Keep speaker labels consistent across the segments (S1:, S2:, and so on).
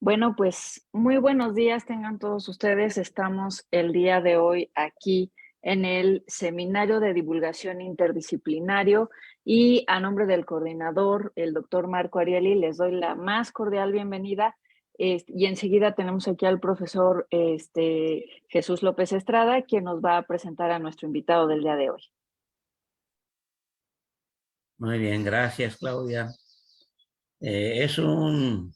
S1: Bueno, pues muy buenos días tengan todos ustedes. Estamos el día de hoy aquí en el Seminario de Divulgación Interdisciplinario y a nombre del coordinador, el doctor Marco Ariely, les doy la más cordial bienvenida. Y enseguida tenemos aquí al profesor Jesús López Estrada, quien nos va a presentar a nuestro invitado del día de hoy.
S2: Muy bien, gracias, Claudia. Es un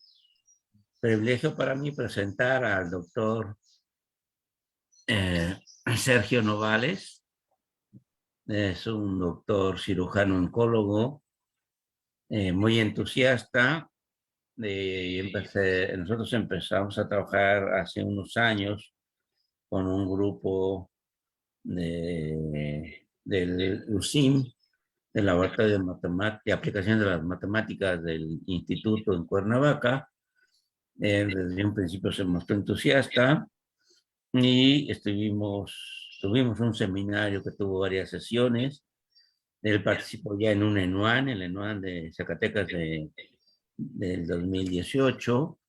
S2: privilegio para mí presentar al doctor Sergio Novales. Es un doctor cirujano oncólogo, muy entusiasta. Nosotros empezamos a trabajar hace unos años con un grupo del USIM, del Laboratorio de Aplicación de las Matemáticas del Instituto en Cuernavaca. Desde un principio se mostró entusiasta y tuvimos un seminario que tuvo varias sesiones. Él participó ya en un ENUAN, el ENUAN de Zacatecas del 2018.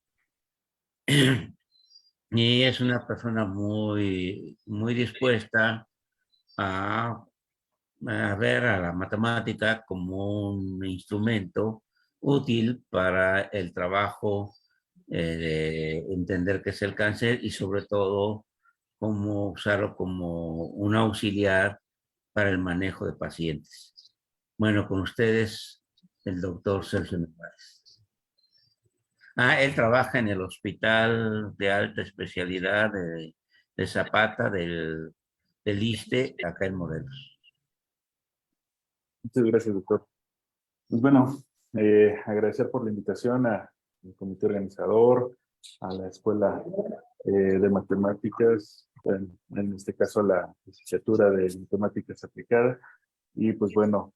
S2: Y es una persona muy, muy dispuesta a, a ver a la matemática como un instrumento útil para el trabajo, de entender qué es el cáncer y sobre todo cómo usarlo como un auxiliar para el manejo de pacientes. Bueno, con ustedes, el doctor Sergio Novales. Él trabaja en el Hospital de Alta Especialidad de Zapata del ISSSTE, acá en Morelos.
S3: Muchas gracias, doctor. Pues bueno, agradecer por la invitación al comité organizador, a la Escuela de Matemáticas, en este caso a la licenciatura de Matemáticas Aplicadas. Y pues bueno,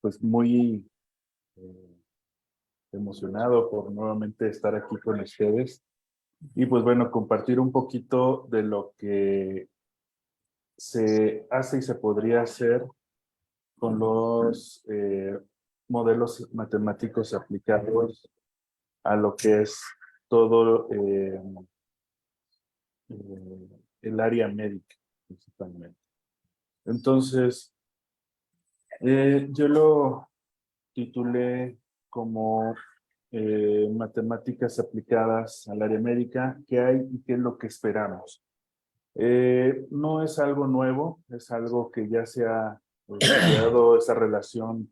S3: pues muy emocionado por nuevamente estar aquí con ustedes. Y pues bueno, compartir un poquito de lo que se hace y se podría hacer con los modelos matemáticos aplicados a lo que es todo el área médica, principalmente. Entonces, yo lo titulé como matemáticas aplicadas al área médica, qué hay y qué es lo que esperamos. No es algo nuevo, es algo que ya se ha estudiado esa relación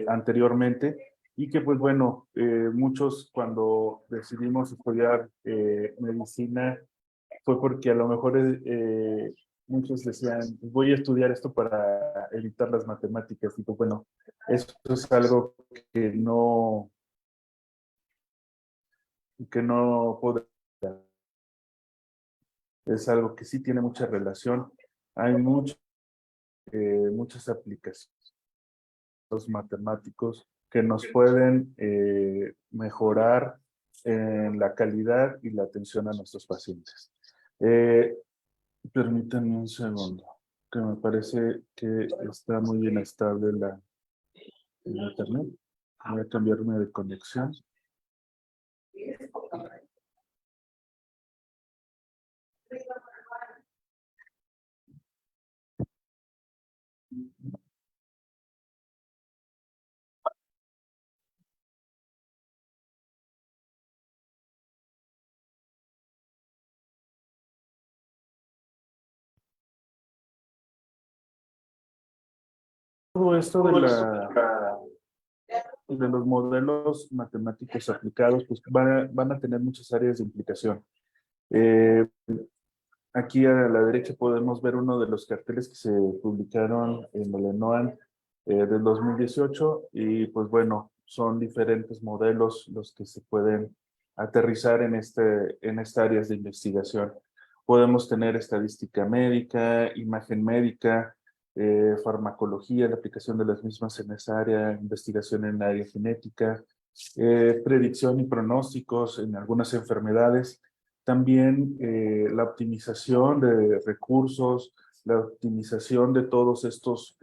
S3: anteriormente y que pues bueno, muchos cuando decidimos estudiar medicina fue porque a lo mejor muchos decían, voy a estudiar esto para evitar las matemáticas y pues bueno, esto es algo que no puede, es algo que sí tiene mucha relación. Hay muchas aplicaciones matemáticos que nos pueden mejorar en la calidad y la atención a nuestros pacientes. Permítanme un segundo, que me parece que está muy bien estable el internet. Voy a cambiarme de conexión. Todo esto de los modelos matemáticos aplicados, pues van a tener muchas áreas de implicación. Aquí a la derecha podemos ver uno de los carteles que se publicaron en el ENOAN del 2018 y pues bueno, son diferentes modelos los que se pueden aterrizar en esta áreas de investigación. Podemos tener estadística médica, imagen médica, farmacología, la aplicación de las mismas en esa área, investigación en área genética, predicción y pronósticos en algunas enfermedades. También la optimización de recursos, la optimización de todos estos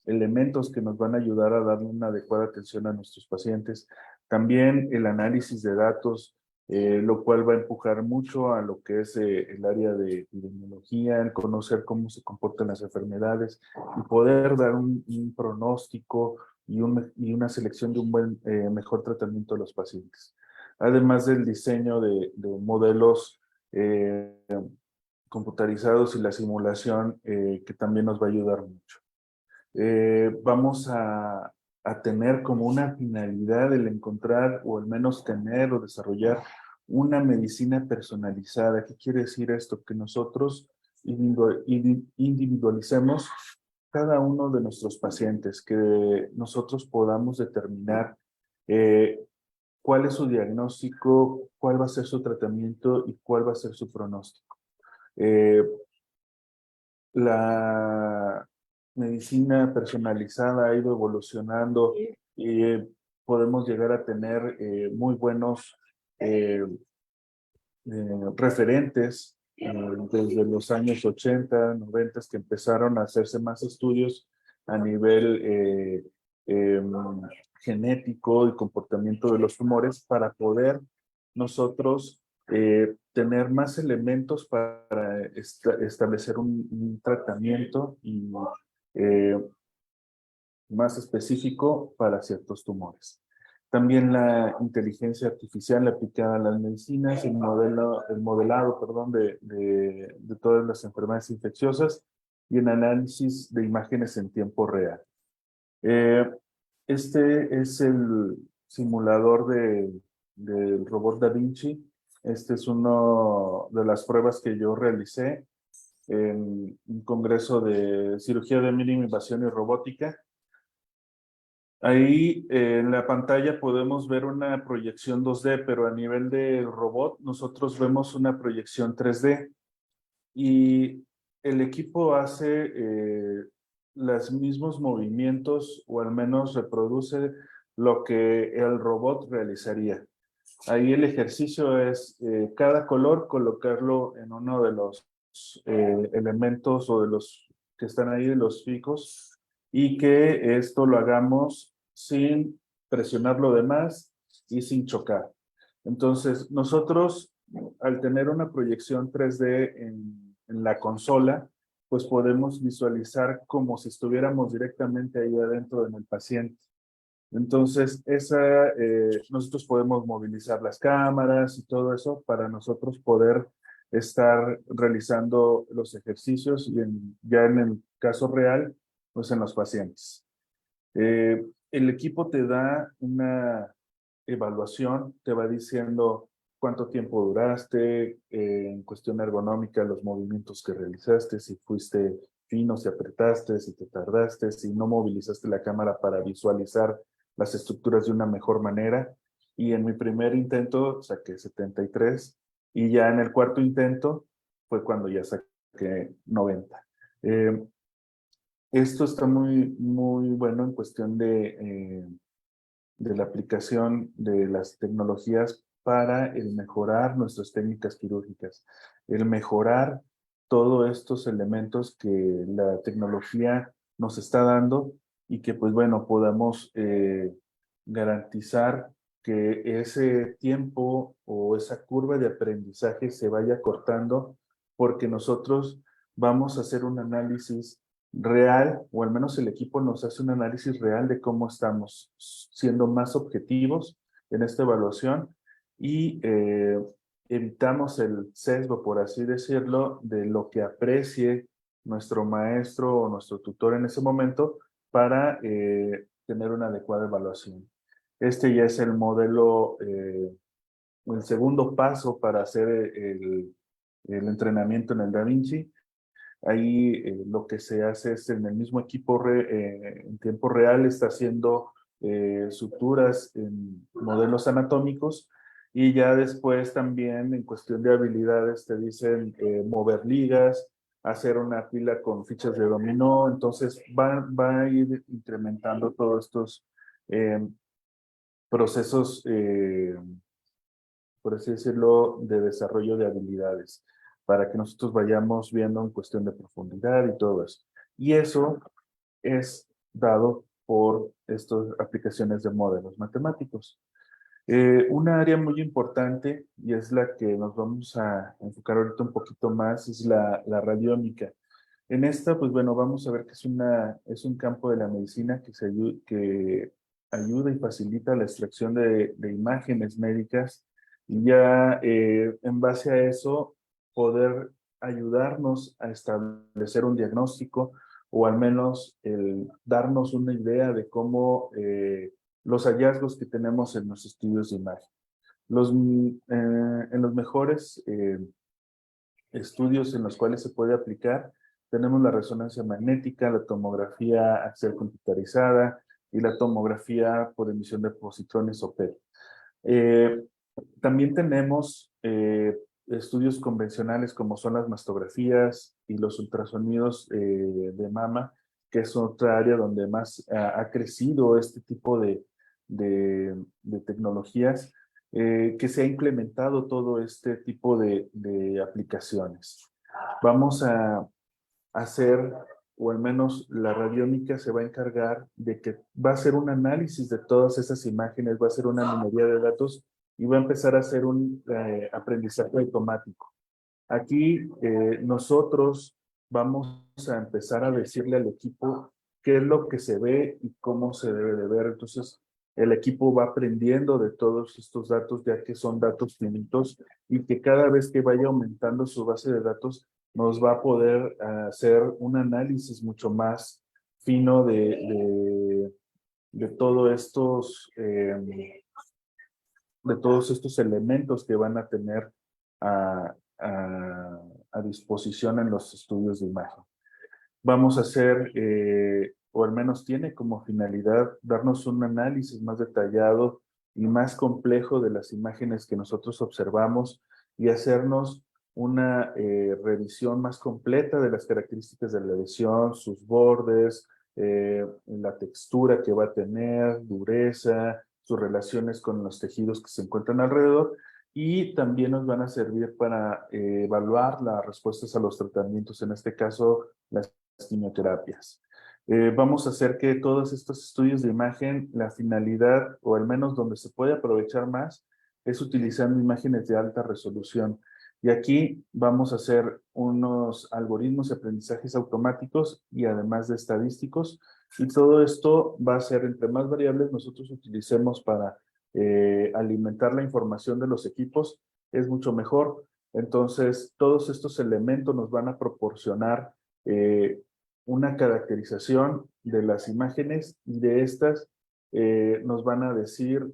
S3: elementos que nos van a ayudar a darle una adecuada atención a nuestros pacientes. También el análisis de datos, lo cual va a empujar mucho a lo que es el área de epidemiología, el conocer cómo se comportan las enfermedades y poder dar un pronóstico y una selección de un mejor tratamiento a los pacientes. Además del diseño de modelos computarizados y la simulación, que también nos va a ayudar mucho. Vamos a tener como una finalidad el encontrar o al menos tener o desarrollar una medicina personalizada. ¿Qué quiere decir esto? Que nosotros individualicemos cada uno de nuestros pacientes, que nosotros podamos determinar cuál es su diagnóstico, cuál va a ser su tratamiento y cuál va a ser su pronóstico. La medicina personalizada ha ido evolucionando y podemos llegar a tener muy buenos referentes desde los años 80, 90, que empezaron a hacerse más estudios a nivel em, genético y comportamiento de los tumores para poder nosotros tener más elementos para establecer un tratamiento y más específico para ciertos tumores. También la inteligencia artificial aplicada a las medicinas, el modelado, perdón, de todas las enfermedades infecciosas y el análisis de imágenes en tiempo real. Este es el simulador del robot Da Vinci. Este es una de las pruebas que yo realicé en un congreso de cirugía de mínima invasión y robótica. Ahí en la pantalla podemos ver una proyección 2D, pero a nivel de robot nosotros vemos una proyección 3D y el equipo hace los mismos movimientos o al menos reproduce lo que el robot realizaría. Ahí el ejercicio es cada color colocarlo en uno de los elementos o de los que están ahí, de los picos, y que esto lo hagamos sin presionar lo demás y sin chocar. Entonces, nosotros, al tener una proyección 3D en la consola, pues podemos visualizar como si estuviéramos directamente ahí adentro en el paciente. Entonces, nosotros podemos movilizar las cámaras y todo eso para nosotros poder estar realizando los ejercicios y ya en el caso real, pues en los pacientes. El equipo te da una evaluación, te va diciendo cuánto tiempo duraste, en cuestión ergonómica, los movimientos que realizaste, si fuiste fino, si apretaste, si te tardaste, si no movilizaste la cámara para visualizar las estructuras de una mejor manera. Y en mi primer intento saqué 73 y ya en el cuarto intento fue cuando ya saqué 90. Esto está muy, muy bueno en cuestión de la aplicación de las tecnologías para el mejorar nuestras técnicas quirúrgicas, el mejorar todos estos elementos que la tecnología nos está dando y que pues bueno, podamos garantizar que ese tiempo o esa curva de aprendizaje se vaya cortando porque nosotros vamos a hacer un análisis real, o al menos el equipo nos hace un análisis real de cómo estamos siendo más objetivos en esta evaluación y evitamos el sesgo, por así decirlo, de lo que aprecie nuestro maestro o nuestro tutor en ese momento para tener una adecuada evaluación. Este ya es el modelo, el segundo paso para hacer el entrenamiento en el Da Vinci. Ahí lo que se hace es en el mismo equipo en tiempo real está haciendo suturas en modelos anatómicos y ya después también en cuestión de habilidades te dicen mover ligas, hacer una pila con fichas de dominó, entonces va a ir incrementando todos estos procesos, por así decirlo, de desarrollo de habilidades, para que nosotros vayamos viendo en cuestión de profundidad y todo eso. Y eso es dado por estas aplicaciones de modelos matemáticos. Una área muy importante, y es la que nos vamos a enfocar ahorita un poquito más, es la radiómica. En esta, pues bueno, vamos a ver que es un campo de la medicina que ayuda y facilita la extracción de imágenes médicas y ya en base a eso poder ayudarnos a establecer un diagnóstico o al menos darnos una idea de cómo los hallazgos que tenemos en los estudios de imagen. En los mejores estudios en los cuales se puede aplicar, tenemos la resonancia magnética, la tomografía axial computarizada y la tomografía por emisión de positrones o PET. También tenemos estudios convencionales como son las mastografías y los ultrasonidos de mama, que es otra área donde más ha crecido este tipo de tecnologías, que se ha implementado todo este tipo de aplicaciones. Vamos a hacer, o al menos la radiónica se va a encargar de que va a hacer un análisis de todas esas imágenes, va a hacer una minería de datos y va a empezar a hacer un aprendizaje automático. Aquí nosotros vamos a empezar a decirle al equipo qué es lo que se ve y cómo se debe de ver. Entonces, el equipo va aprendiendo de todos estos datos, ya que son datos finitos y que cada vez que vaya aumentando su base de datos, nos va a poder hacer un análisis mucho más fino de todos de todos estos elementos que van a tener a, a disposición en los estudios de imagen. Vamos a hacer, o al menos tiene como finalidad, darnos un análisis más detallado y más complejo de las imágenes que nosotros observamos y hacernos una revisión más completa de las características de la lesión, sus bordes, la textura que va a tener, dureza, sus relaciones con los tejidos que se encuentran alrededor, y también nos van a servir para evaluar las respuestas a los tratamientos, en este caso las quimioterapias. Vamos a hacer que todos estos estudios de imagen, la finalidad, o al menos donde se puede aprovechar más, es utilizando imágenes de alta resolución. Y aquí vamos a hacer unos algoritmos de aprendizajes automáticos y además de estadísticos. Y todo esto va a ser, entre más variables nosotros utilicemos para alimentar la información de los equipos, es mucho mejor. Entonces, todos estos elementos nos van a proporcionar una caracterización de las imágenes y de estas nos van a decir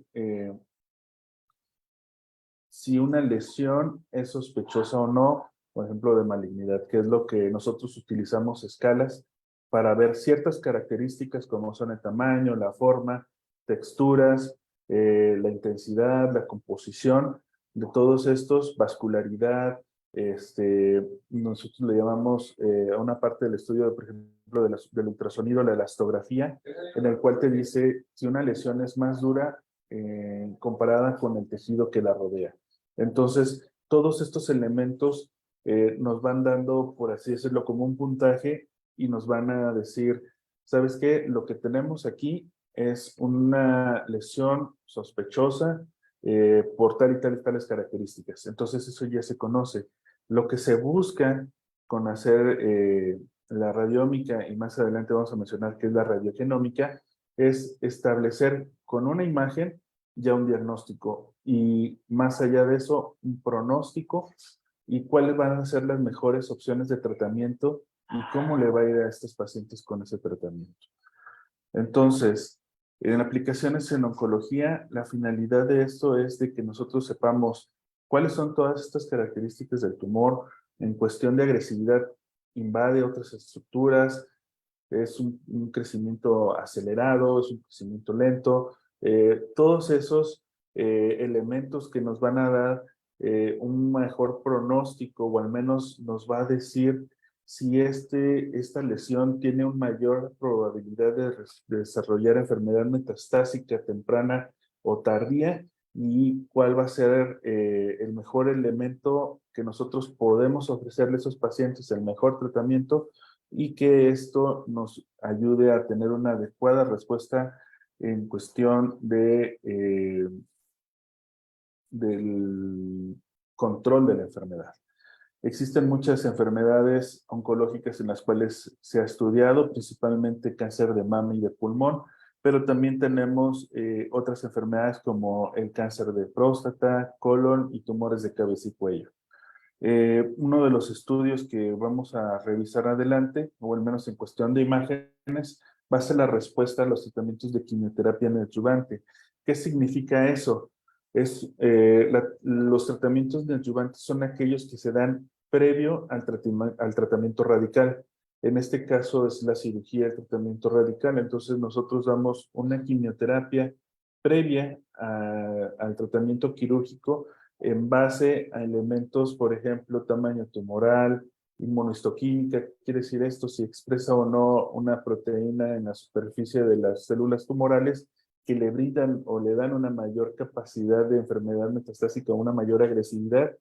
S3: si una lesión es sospechosa o no, por ejemplo, de malignidad, que es lo que nosotros utilizamos escalas para ver ciertas características como son el tamaño, la forma, texturas, la intensidad, la composición de todos estos, vascularidad, nosotros le llamamos a una parte del estudio, por ejemplo, del ultrasonido, la elastografía, en el cual te dice si una lesión es más dura comparada con el tejido que la rodea. Entonces, todos estos elementos nos van dando, por así decirlo, como un puntaje y nos van a decir, ¿sabes qué? Lo que tenemos aquí es una lesión sospechosa por tal y tal y tales características. Entonces, eso ya se conoce. Lo que se busca con hacer la radiómica, y más adelante vamos a mencionar qué es la radiogenómica, es establecer con una imagen ya un diagnóstico y más allá de eso, un pronóstico y cuáles van a ser las mejores opciones de tratamiento y cómo le va a ir a estos pacientes con ese tratamiento. Entonces, en aplicaciones en oncología, la finalidad de esto es de que nosotros sepamos cuáles son todas estas características del tumor en cuestión de agresividad, invade otras estructuras, es un crecimiento acelerado, es un crecimiento lento, todos esos elementos que nos van a dar un mejor pronóstico o al menos nos va a decir si esta lesión tiene una mayor probabilidad de desarrollar enfermedad metastásica temprana o tardía y cuál va a ser el mejor elemento que nosotros podemos ofrecerle a esos pacientes, el mejor tratamiento y que esto nos ayude a tener una adecuada respuesta en cuestión del control de la enfermedad. Existen muchas enfermedades oncológicas en las cuales se ha estudiado, principalmente cáncer de mama y de pulmón, pero también tenemos otras enfermedades como el cáncer de próstata, colon y tumores de cabeza y cuello. Uno de los estudios que vamos a revisar adelante, o al menos en cuestión de imágenes, va a ser la respuesta a los tratamientos de quimioterapia neoadyuvante. ¿Qué significa eso? Los tratamientos neoadyuvantes son aquellos que se dan previo al tratamiento radical. En este caso es la cirugía, el tratamiento radical. Entonces nosotros damos una quimioterapia previa al tratamiento quirúrgico en base a elementos, por ejemplo, tamaño tumoral, inmunohistoquímica. Quiere decir esto, si expresa o no una proteína en la superficie de las células tumorales que le brindan o le dan una mayor capacidad de enfermedad metastásica, una mayor agresividad.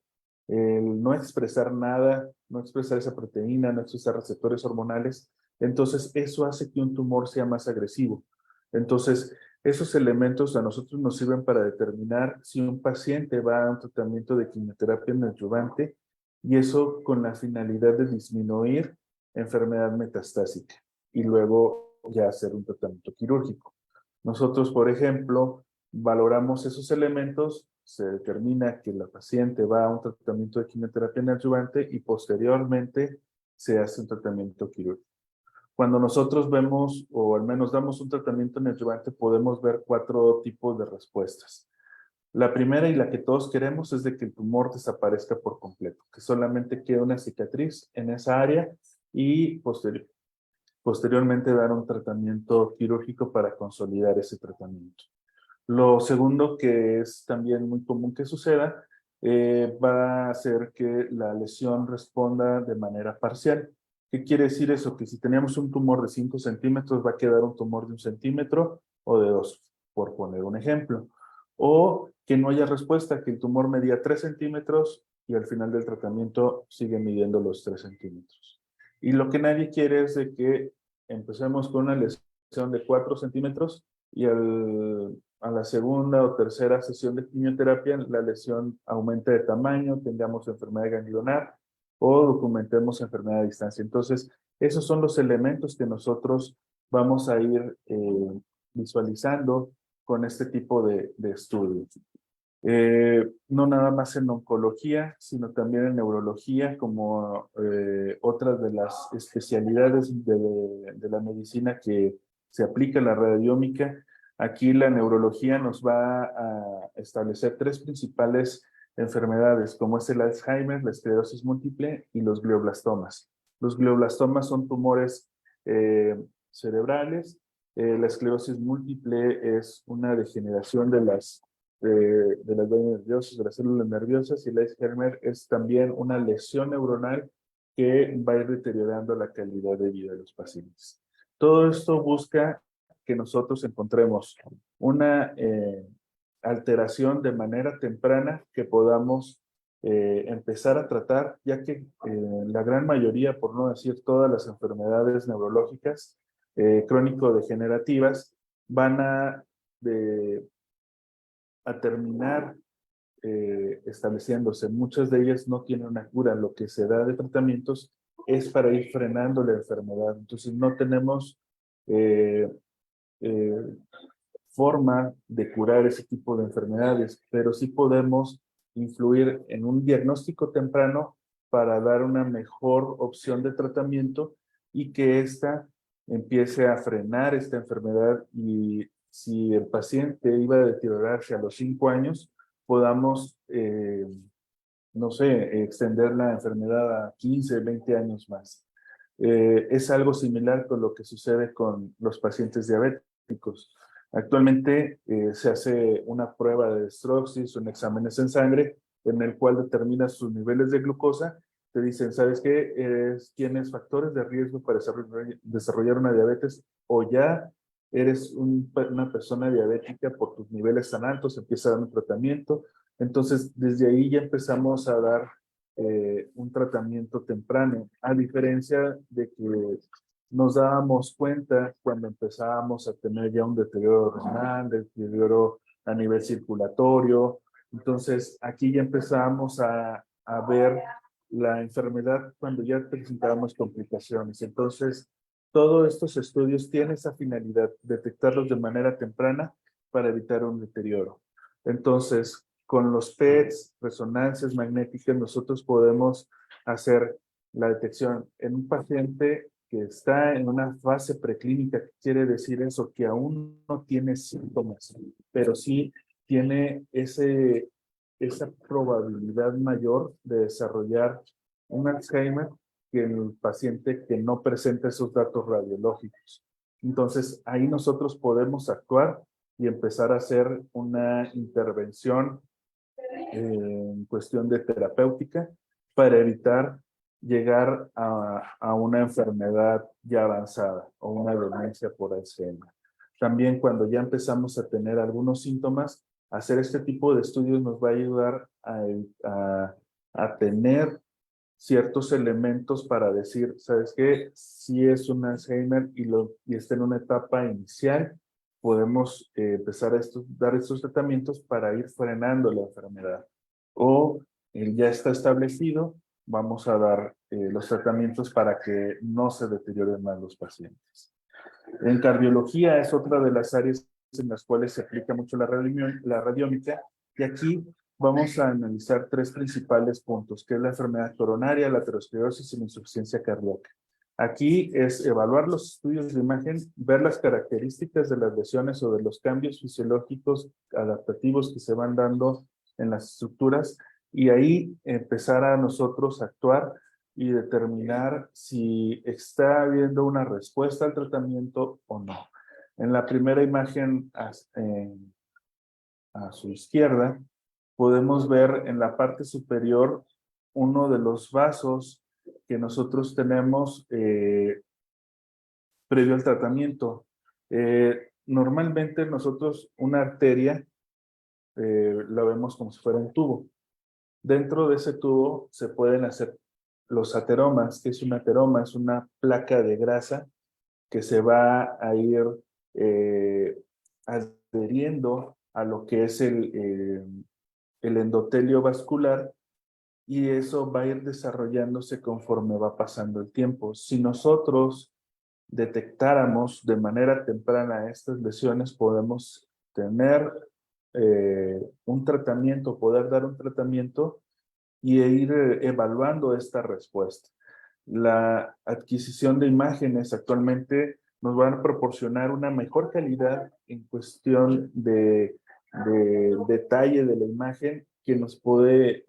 S3: El no expresar nada, no expresar esa proteína, no expresar receptores hormonales, entonces eso hace que un tumor sea más agresivo. Entonces, esos elementos a nosotros nos sirven para determinar si un paciente va a un tratamiento de quimioterapia neoadyuvante, y eso con la finalidad de disminuir enfermedad metastásica y luego ya hacer un tratamiento quirúrgico. Nosotros, por ejemplo, valoramos esos elementos, se determina que la paciente va a un tratamiento de quimioterapia neoadyuvante y posteriormente se hace un tratamiento quirúrgico. Cuando nosotros vemos, o al menos damos un tratamiento neoadyuvante, podemos ver 4 tipos de respuestas. La primera, y la que todos queremos, es de que el tumor desaparezca por completo, que solamente quede una cicatriz en esa área y posteriormente dar un tratamiento quirúrgico para consolidar ese tratamiento. Lo segundo, que es también muy común que suceda, va a ser que la lesión responda de manera parcial. ¿Qué quiere decir eso? Que si teníamos un tumor de 5 centímetros, va a quedar un tumor de 1 centímetro o de 2, por poner un ejemplo. O que no haya respuesta, que el tumor medía 3 centímetros y al final del tratamiento sigue midiendo los 3 centímetros. Y lo que nadie quiere es de que empecemos con una lesión de 4 centímetros y a la segunda o tercera sesión de quimioterapia la lesión aumente de tamaño, tengamos enfermedad ganglionar o documentemos enfermedad a distancia. Entonces, esos son los elementos que nosotros vamos a ir visualizando con este tipo de estudios. No nada más en oncología, sino también en neurología, como otras de las especialidades de la medicina que se aplica a la radiodiómica. Aquí la neurología nos va a establecer 3 principales enfermedades, como es el Alzheimer, la esclerosis múltiple y los glioblastomas. Los glioblastomas son tumores cerebrales. La esclerosis múltiple es una degeneración de las vainas nerviosas, de las células nerviosas, y el Alzheimer es también una lesión neuronal que va a ir deteriorando la calidad de vida de los pacientes. Todo esto busca que nosotros encontremos una alteración de manera temprana que podamos empezar a tratar, ya que la gran mayoría, por no decir todas las enfermedades neurológicas crónico-degenerativas, van a terminar estableciéndose. Muchas de ellas no tienen una cura. Lo que se da de tratamientos es para ir frenando la enfermedad. Entonces no tenemos eh, eh, forma de curar ese tipo de enfermedades, pero sí podemos influir en un diagnóstico temprano para dar una mejor opción de tratamiento y que ésta empiece a frenar esta enfermedad, y si el paciente iba a deteriorarse a los 5 años, podamos, no sé, extender la enfermedad a 15, 20 años más. Es algo similar con lo que sucede con los pacientes diabéticos. Actualmente se hace una prueba de dextrosis, un exámenes en sangre, en el cual determina sus niveles de glucosa. Te dicen, ¿sabes qué? Tienes factores de riesgo para desarrollar una diabetes, o ya eres una persona diabética por tus niveles tan altos, empieza a dar un tratamiento. Entonces, desde ahí ya empezamos a dar un tratamiento temprano, a diferencia de que nos dábamos cuenta cuando empezábamos a tener ya un deterioro renal, deterioro a nivel circulatorio, Entonces, aquí ya empezamos a ver la enfermedad cuando ya presentábamos complicaciones. Entonces, todos estos estudios tienen esa finalidad, detectarlos de manera temprana para evitar un deterioro. Entonces, con los PETs, resonancias magnéticas, nosotros podemos hacer la detección en un paciente que está en una fase preclínica. ¿Qué quiere decir eso? Que aún no tiene síntomas, pero sí tiene esa probabilidad mayor de desarrollar un Alzheimer que el paciente que no presenta esos datos radiológicos. Entonces, ahí nosotros podemos actuar y empezar a hacer una intervención en cuestión de terapéutica para evitar llegar a una enfermedad ya avanzada o una demencia por Alzheimer. También cuando ya empezamos a tener algunos síntomas, hacer este tipo de estudios nos va a ayudar a tener ciertos elementos para decir, ¿sabes qué? Si es un Alzheimer y está en una etapa inicial, podemos empezar a dar estos tratamientos para ir frenando la enfermedad. O ya está establecido, vamos a dar los tratamientos para que no se deterioren más los pacientes. En cardiología es otra de las áreas en las cuales se aplica mucho la radiómica, y aquí vamos a analizar tres principales puntos, que es la enfermedad coronaria, la aterosclerosis y la insuficiencia cardíaca. Aquí es evaluar los estudios de imagen, ver las características de las lesiones o de los cambios fisiológicos adaptativos que se van dando en las estructuras, y ahí empezar a nosotros actuar y determinar si está habiendo una respuesta al tratamiento o no. En la primera imagen a su izquierda, podemos ver en la parte superior uno de los vasos que nosotros tenemos previo al tratamiento. Normalmente nosotros una arteria la vemos como si fuera un tubo. Dentro de ese tubo se pueden hacer los ateromas. ¿Qué es un ateroma? Es una placa de grasa que se va a ir adheriendo a lo que es el endotelio vascular, y eso va a ir desarrollándose conforme va pasando el tiempo. Si nosotros detectáramos de manera temprana estas lesiones, podemos tener un tratamiento, poder dar un tratamiento y ir evaluando esta respuesta. La adquisición de imágenes actualmente nos van a proporcionar una mejor calidad en cuestión de detalle de la imagen, que nos puede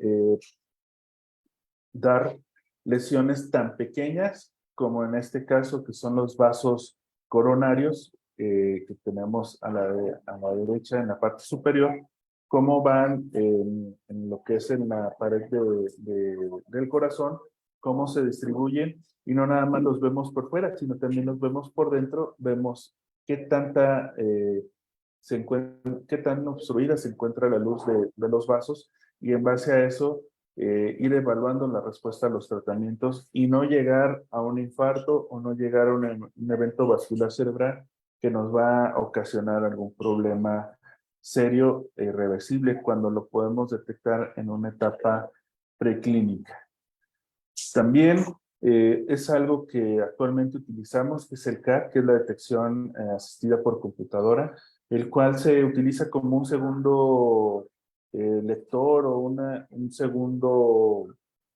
S3: dar lesiones tan pequeñas como en este caso, que son los vasos coronarios que tenemos a la derecha en la parte superior, cómo van en lo que es en la pared del corazón, cómo se distribuyen, y no nada más los vemos por fuera, sino también los vemos por dentro, vemos qué tanta qué tan obstruida se encuentra la luz de los vasos, y en base a eso ir evaluando la respuesta a los tratamientos y no llegar a un infarto o no llegar a un evento vascular cerebral que nos va a ocasionar algún problema serio e irreversible cuando lo podemos detectar en una etapa preclínica. También es algo que actualmente utilizamos, que es el CAT, que es la detección asistida por computadora, el cual se utiliza como un segundo lector o un segundo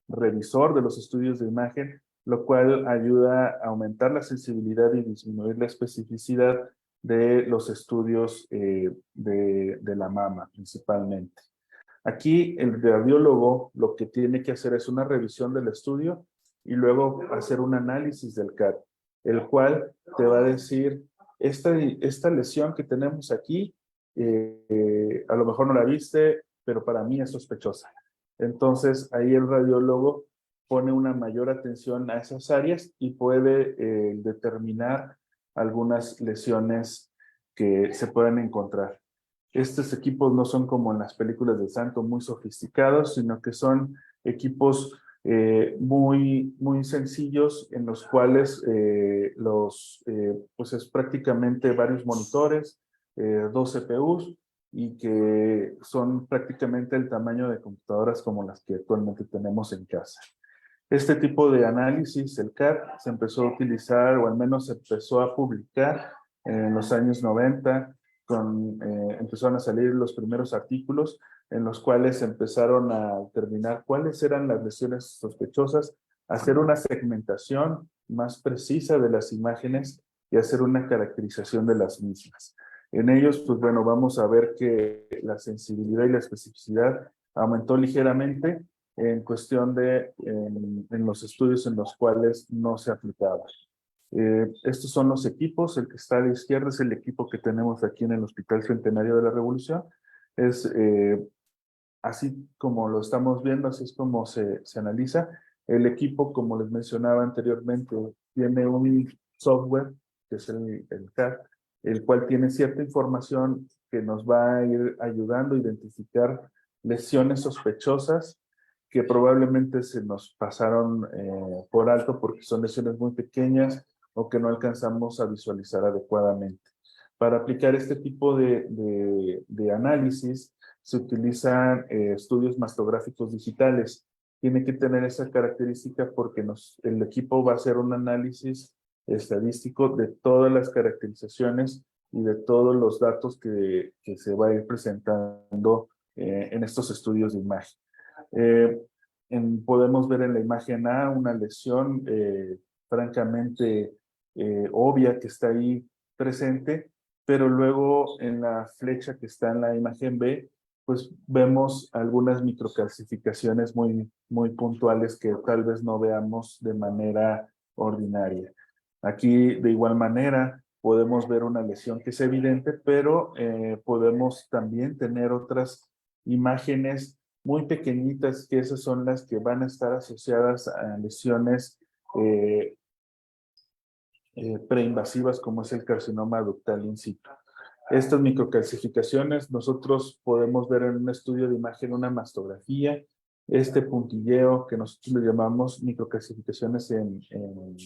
S3: revisor de los estudios de imagen, lo cual ayuda a aumentar la sensibilidad y disminuir la especificidad de los estudios de la mama principalmente. Aquí el radiólogo lo que tiene que hacer es una revisión del estudio y luego hacer un análisis del CAT, el cual te va a decir, esta lesión que tenemos aquí, a lo mejor no la viste, pero para mí es sospechosa. Entonces ahí el radiólogo pone una mayor atención a esas áreas y puede determinar algunas lesiones que se pueden encontrar. Estos equipos no son como en las películas de santo, muy sofisticados, sino que son equipos muy sencillos, en los cuales pues es prácticamente varios monitores, 2 CPUs, y que son prácticamente el tamaño de computadoras como las que actualmente tenemos en casa. Este tipo de análisis, el CAD, se empezó a utilizar, o al menos se empezó a publicar en los años 90, empezaron a salir los primeros artículos en los cuales empezaron a determinar cuáles eran las lesiones sospechosas, hacer una segmentación más precisa de las imágenes y hacer una caracterización de las mismas. En ellos, pues bueno, vamos a ver que la sensibilidad y la especificidad aumentó ligeramente en cuestión de en los estudios en los cuales no se aplicaba. Estos son los equipos. El que está a la izquierda es el equipo que tenemos aquí en el Hospital Centenario de la Revolución. Es así como lo estamos viendo, así es como se analiza. El equipo, como les mencionaba anteriormente, tiene un software, que es el CAD, el cual tiene cierta información que nos va a ir ayudando a identificar lesiones sospechosas que probablemente se nos pasaron por alto porque son lesiones muy pequeñas o que no alcanzamos a visualizar adecuadamente. Para aplicar este tipo de análisis, se utilizan estudios mastográficos digitales. Tiene que tener esa característica porque el equipo va a hacer un análisis estadístico de todas las caracterizaciones y de todos los datos que se va a ir presentando en estos estudios de imagen. Podemos ver en la imagen A una lesión francamente obvia que está ahí presente, pero luego en la flecha que está en la imagen B, pues vemos algunas microcalcificaciones muy puntuales que tal vez no veamos de manera ordinaria. Aquí, de igual manera, podemos ver una lesión que es evidente, pero podemos también tener otras imágenes muy pequeñitas, que esas son las que van a estar asociadas a lesiones preinvasivas, como es el carcinoma ductal in situ. Estas microcalcificaciones nosotros podemos ver en un estudio de imagen, una mastografía, este puntilleo que nosotros le llamamos microcalcificaciones en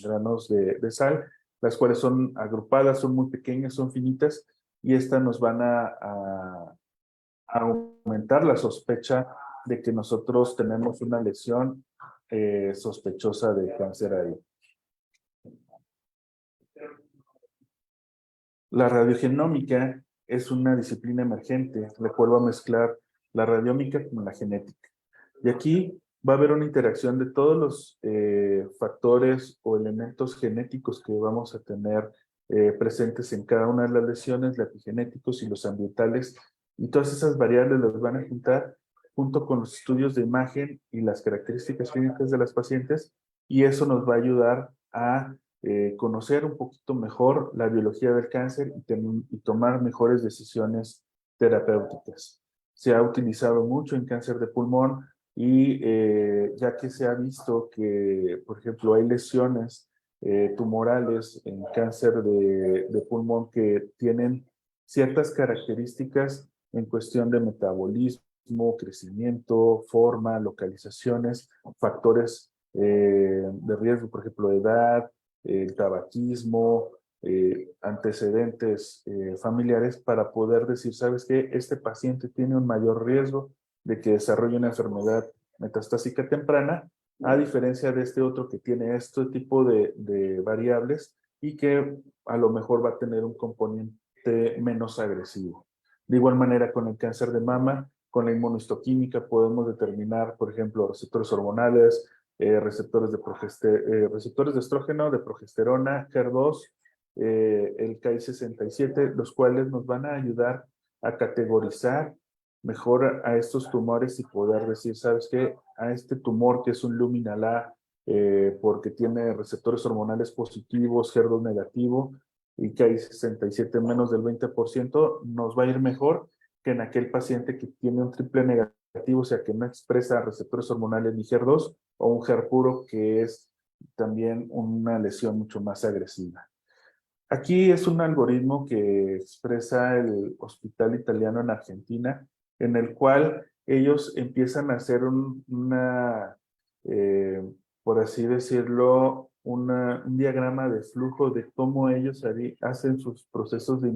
S3: granos de sal, las cuales son agrupadas, son muy pequeñas, son finitas, y estas nos van a aumentar la sospecha de que nosotros tenemos una lesión sospechosa de cáncer ahí. La radiogenómica es una disciplina emergente, la cual va a mezclar la radiómica con la genética. Y aquí va a haber una interacción de todos los factores o elementos genéticos que vamos a tener presentes en cada una de las lesiones, los epigenéticos y los ambientales, y todas esas variables las van a juntar junto con los estudios de imagen y las características clínicas de las pacientes, y eso nos va a ayudar a conocer un poquito mejor la biología del cáncer y tomar mejores decisiones terapéuticas. Se ha utilizado mucho en cáncer de pulmón y ya que se ha visto que, por ejemplo, hay lesiones tumorales en cáncer de pulmón que tienen ciertas características en cuestión de metabolismo, crecimiento, forma, localizaciones, factores de riesgo, por ejemplo, edad, el tabaquismo, antecedentes familiares, para poder decir, ¿sabes qué? Este paciente tiene un mayor riesgo de que desarrolle una enfermedad metastásica temprana, a diferencia de este otro que tiene este tipo de variables y que a lo mejor va a tener un componente menos agresivo. De igual manera, con el cáncer de mama, con la inmunohistoquímica podemos determinar, por ejemplo, receptores hormonales, receptores de estrógeno, de progesterona, HER2, el Ki-67, los cuales nos van a ayudar a categorizar mejor a estos tumores y poder decir, ¿sabes qué? A este tumor que es un luminal A, porque tiene receptores hormonales positivos, HER2 negativo, y Ki-67 menos del 20%, nos va a ir mejor que en aquel paciente que tiene un triple negativo, o sea, que no expresa receptores hormonales ni HER2, o un HER puro, que es también una lesión mucho más agresiva. Aquí es un algoritmo que expresa el Hospital Italiano en Argentina, en el cual ellos empiezan a hacer por así decirlo, un diagrama de flujo de cómo ellos hacen sus procesos de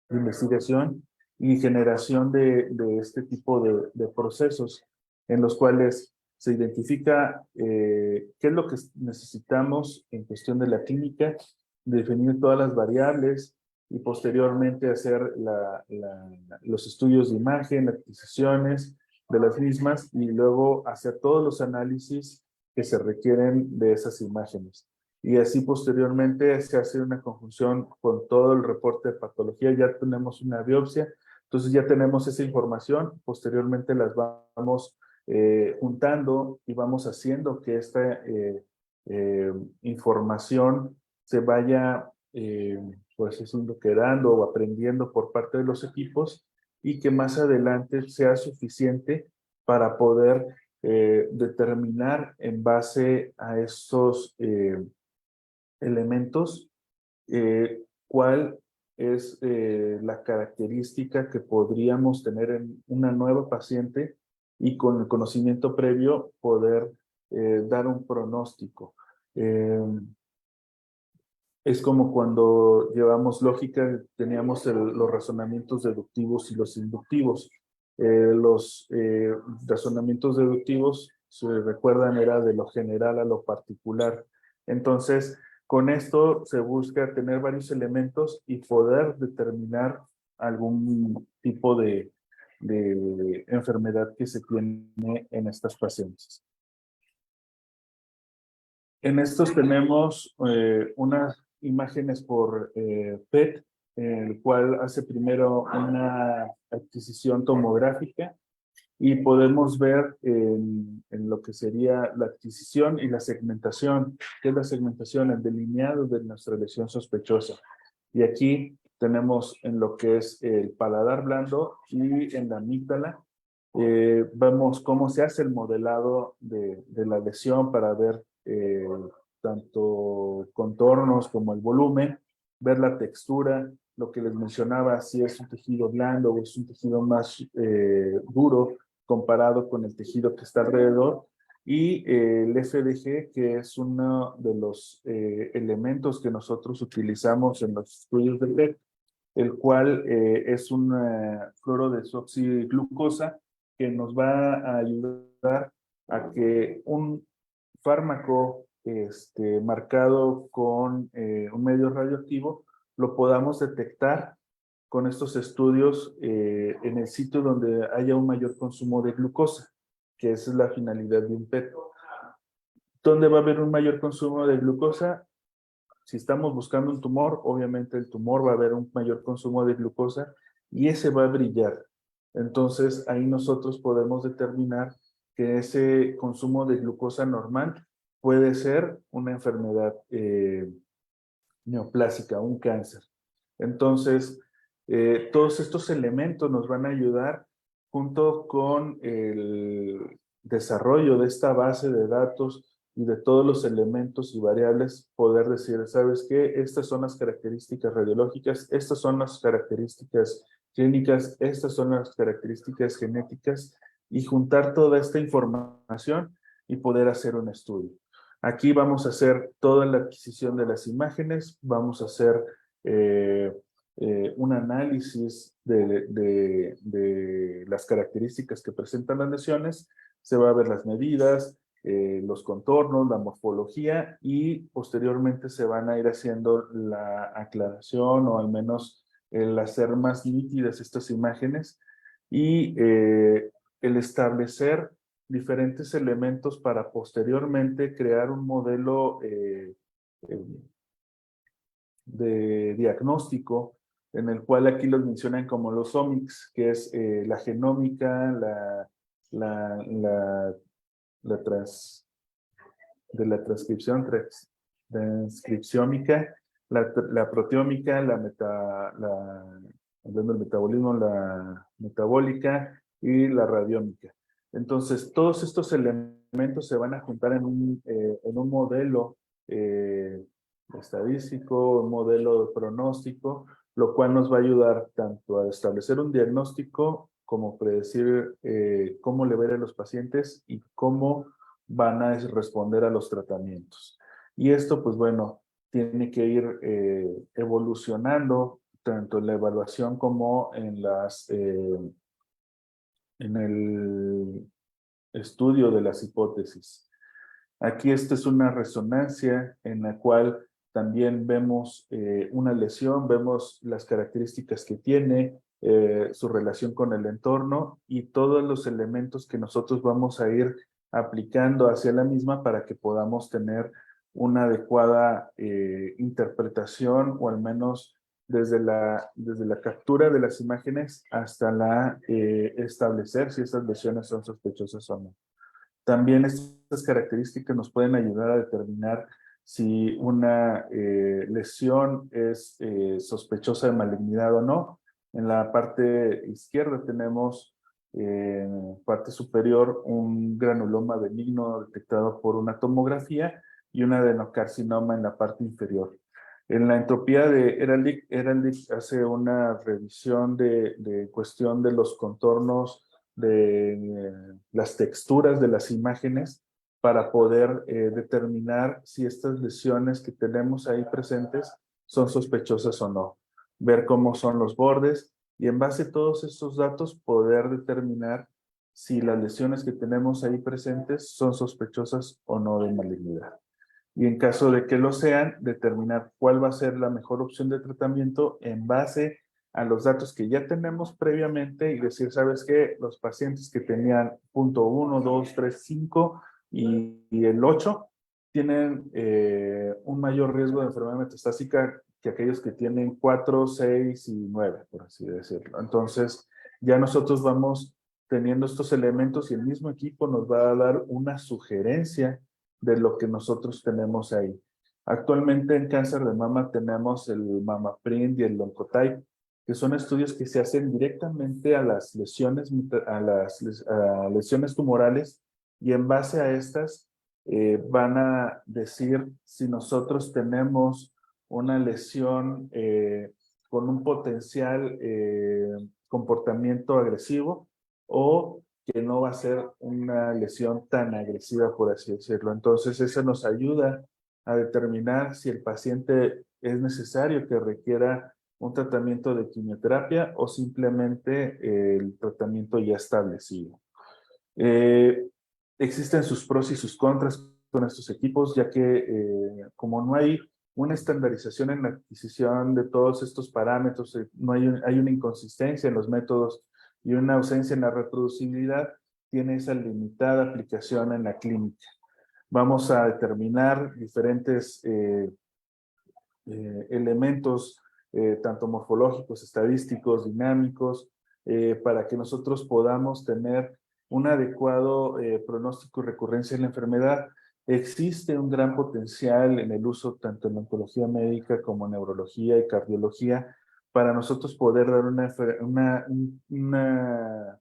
S3: investigación y generación de este tipo de procesos en los cuales se identifica qué es lo que necesitamos en cuestión de la clínica, definir todas las variables y posteriormente hacer los estudios de imagen, las adquisiciones de las mismas y luego hacer todos los análisis que se requieren de esas imágenes. Y así posteriormente se hace una conjunción con todo el reporte de patología, ya tenemos una biopsia, entonces ya tenemos esa información, posteriormente las vamos juntando y vamos haciendo que esta información se vaya pues quedando o aprendiendo por parte de los equipos y que más adelante sea suficiente para poder determinar en base a estos elementos cuál es la característica que podríamos tener en una nueva paciente y con el conocimiento previo poder dar un pronóstico. Es como cuando llevamos lógica, teníamos los razonamientos deductivos y los inductivos. Los razonamientos deductivos, si recuerdan, era de lo general a lo particular. Entonces, con esto se busca tener varios elementos y poder determinar algún tipo de enfermedad que se tiene en estas pacientes. En estos tenemos unas imágenes por PET, el cual hace primero una adquisición tomográfica y podemos ver en lo que sería la adquisición y la segmentación. ¿Qué es la segmentación? El delineado de nuestra lesión sospechosa. Y aquí tenemos en lo que es el paladar blando y en la amígdala. Vemos cómo se hace el modelado de la lesión para ver tanto contornos como el volumen, ver la textura, lo que les mencionaba, si es un tejido blando o es un tejido más duro comparado con el tejido que está alrededor, y el FDG, que es uno de los elementos que nosotros utilizamos en los estudios de PET, el cual es un cloro de desoxiglucosa que nos va a ayudar a que un fármaco marcado con un medio radioactivo lo podamos detectar con estos estudios en el sitio donde haya un mayor consumo de glucosa, que esa es la finalidad de un PET. ¿Dónde va a haber un mayor consumo de glucosa? Si estamos buscando un tumor, obviamente el tumor va a haber un mayor consumo de glucosa y ese va a brillar. Entonces, ahí nosotros podemos determinar que ese consumo de glucosa normal puede ser una enfermedad neoplásica, un cáncer. Entonces, todos estos elementos nos van a ayudar junto con el desarrollo de esta base de datos y de todos los elementos y variables, poder decir, ¿sabes qué? Estas son las características radiológicas, estas son las características clínicas, estas son las características genéticas, y juntar toda esta información y poder hacer un estudio. Aquí vamos a hacer toda la adquisición de las imágenes, vamos a hacer un análisis de las características que presentan las lesiones, se va a ver las medidas, los contornos, la morfología, y posteriormente se van a ir haciendo la aclaración o al menos el hacer más nítidas estas imágenes y el establecer diferentes elementos para posteriormente crear un modelo de diagnóstico en el cual aquí los mencionan como los omics, que es la genómica, de la transcripciómica, la proteómica, hablando del metabolismo, la metabólica y la radiómica. Entonces, todos estos elementos se van a juntar en un modelo estadístico, un modelo de pronóstico, lo cual nos va a ayudar tanto a establecer un diagnóstico como predecir cómo le ver a los pacientes y cómo van a responder a los tratamientos. Y esto, pues bueno, tiene que ir evolucionando tanto en la evaluación como en el estudio de las hipótesis. Aquí esta es una resonancia en la cual también vemos una lesión, vemos las características que tiene, su relación con el entorno y todos los elementos que nosotros vamos a ir aplicando hacia la misma para que podamos tener una adecuada interpretación, o al menos desde la captura de las imágenes hasta establecer si estas lesiones son sospechosas o no. También estas características nos pueden ayudar a determinar si una lesión es sospechosa de malignidad o no. En la parte izquierda tenemos en parte superior un granuloma benigno detectado por una tomografía y un adenocarcinoma en la parte inferior. En la entropía de Heraldic hace una revisión de cuestión de los contornos de las texturas de las imágenes para poder determinar si estas lesiones que tenemos ahí presentes son sospechosas o no. Ver cómo son los bordes y en base a todos estos datos poder determinar si las lesiones que tenemos ahí presentes son sospechosas o no de malignidad. Y en caso de que lo sean, determinar cuál va a ser la mejor opción de tratamiento en base a los datos que ya tenemos previamente y decir, ¿sabes qué? Los pacientes que tenían punto 1, 2, 3, 5 y el 8 tienen un mayor riesgo de enfermedad metastásica que aquellos que tienen 4, 6 y 9, por así decirlo. Entonces, ya nosotros vamos teniendo estos elementos y el mismo equipo nos va a dar una sugerencia de lo que nosotros tenemos ahí. Actualmente en cáncer de mama tenemos el MamaPrint y el Oncotype, que son estudios que se hacen directamente a las lesiones, a lesiones tumorales, y en base a estas van a decir si nosotros tenemos una lesión con un potencial comportamiento agresivo o que no va a ser una lesión tan agresiva, por así decirlo. Entonces, eso nos ayuda a determinar si el paciente es necesario que requiera un tratamiento de quimioterapia o simplemente el tratamiento ya establecido. Existen sus pros y sus contras con estos equipos, ya que como no hay una estandarización en la adquisición de todos estos parámetros, no hay una inconsistencia en los métodos y una ausencia en la reproducibilidad, tiene esa limitada aplicación en la clínica. Vamos a determinar diferentes elementos, tanto morfológicos, estadísticos, dinámicos, para que nosotros podamos tener un adecuado pronóstico y recurrencia en la enfermedad. Existe un gran potencial en el uso tanto en oncología médica como en neurología y cardiología para nosotros poder dar una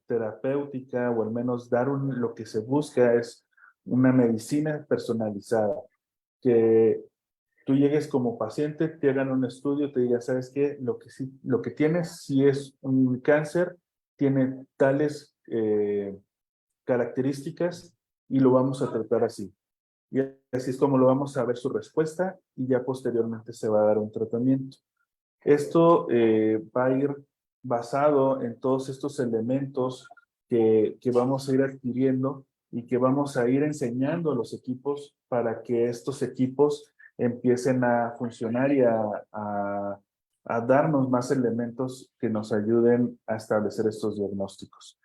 S3: terapéutica, o al menos dar lo que se busca es una medicina personalizada, que tú llegues como paciente, te hagan un estudio, te digan, ¿sabes qué? Lo que tienes, si es un cáncer, tiene tales características y lo vamos a tratar así. Y así es como lo vamos a ver su respuesta y ya posteriormente se va a dar un tratamiento. Esto va a ir basado en todos estos elementos que vamos a ir adquiriendo y que vamos a ir enseñando a los equipos para que estos equipos empiecen a funcionar y a darnos más elementos que nos ayuden a establecer estos diagnósticos.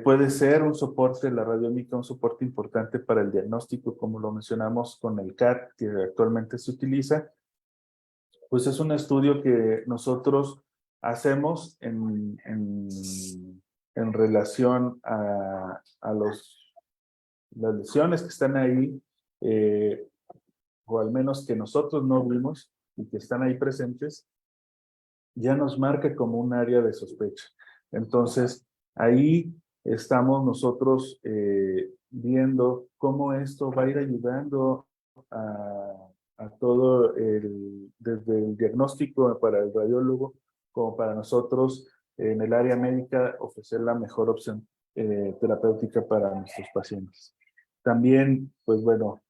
S3: Puede ser un soporte, la radiómica, un soporte importante para el diagnóstico, como lo mencionamos con el CAT, que actualmente se utiliza. Pues es un estudio que nosotros hacemos en relación a las lesiones que están ahí, o al menos que nosotros no vimos y que están ahí presentes, ya nos marca como un área de sospecha. Entonces, ahí estamos nosotros viendo cómo esto va a ir ayudando a todo desde el diagnóstico para el radiólogo, como para nosotros en el área médica ofrecer la mejor opción terapéutica para nuestros pacientes. También, pues bueno,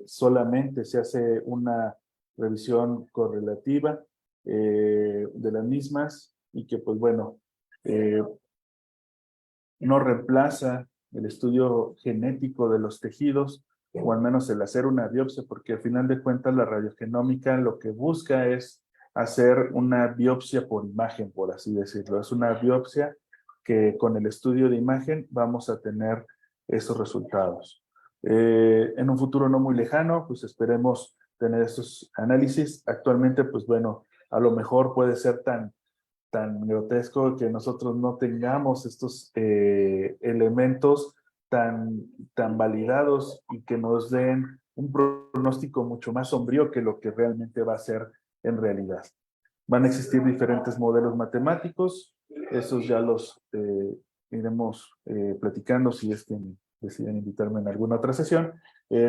S3: solamente se hace una revisión correlativa de las mismas y que pues bueno, no reemplaza el estudio genético de los tejidos, o al menos el hacer una biopsia, porque al final de cuentas la radiogenómica lo que busca es hacer una biopsia por imagen, por así decirlo. Es una biopsia que con el estudio de imagen vamos a tener esos resultados. En un futuro no muy lejano, pues esperemos tener estos análisis. Actualmente, pues bueno, a lo mejor puede ser tan grotesco que nosotros no tengamos estos elementos tan validados y que nos den un pronóstico mucho más sombrío que lo que realmente va a ser en realidad. Van a existir diferentes modelos matemáticos, esos ya los iremos platicando si es que deciden invitarme en alguna otra sesión.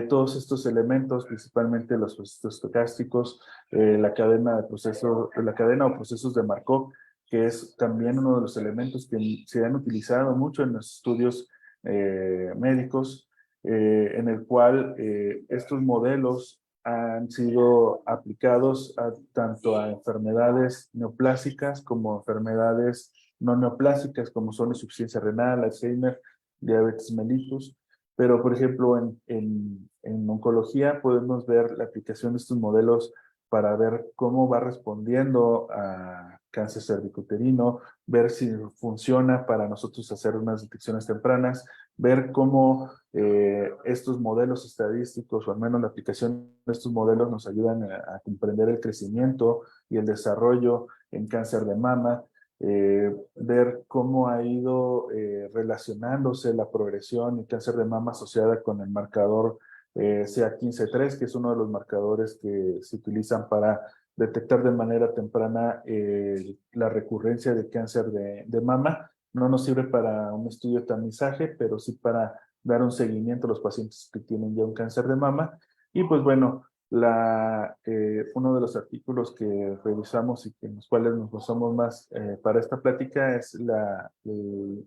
S3: Todos estos elementos, principalmente los procesos estocásticos, la cadena o procesos de Markov, que es también uno de los elementos que se han utilizado mucho en los estudios médicos, en el cual estos modelos han sido aplicados tanto a enfermedades neoplásicas como enfermedades no neoplásicas, como son insuficiencia renal, Alzheimer, diabetes mellitus. Pero, por ejemplo, en oncología podemos ver la aplicación de estos modelos para ver cómo va respondiendo a cáncer cervicuterino, ver si funciona para nosotros hacer unas detecciones tempranas, ver cómo estos modelos estadísticos, o al menos la aplicación de estos modelos, nos ayudan a comprender el crecimiento y el desarrollo en cáncer de mama, ver cómo ha ido relacionándose la progresión y cáncer de mama asociada con el marcador CA15-3, que es uno de los marcadores que se utilizan para detectar de manera temprana la recurrencia de cáncer de mama. No nos sirve para un estudio de tamizaje, pero sí para dar un seguimiento a los pacientes que tienen ya un cáncer de mama. Y pues bueno, uno de los artículos que revisamos y en los cuales nos basamos más para esta plática es la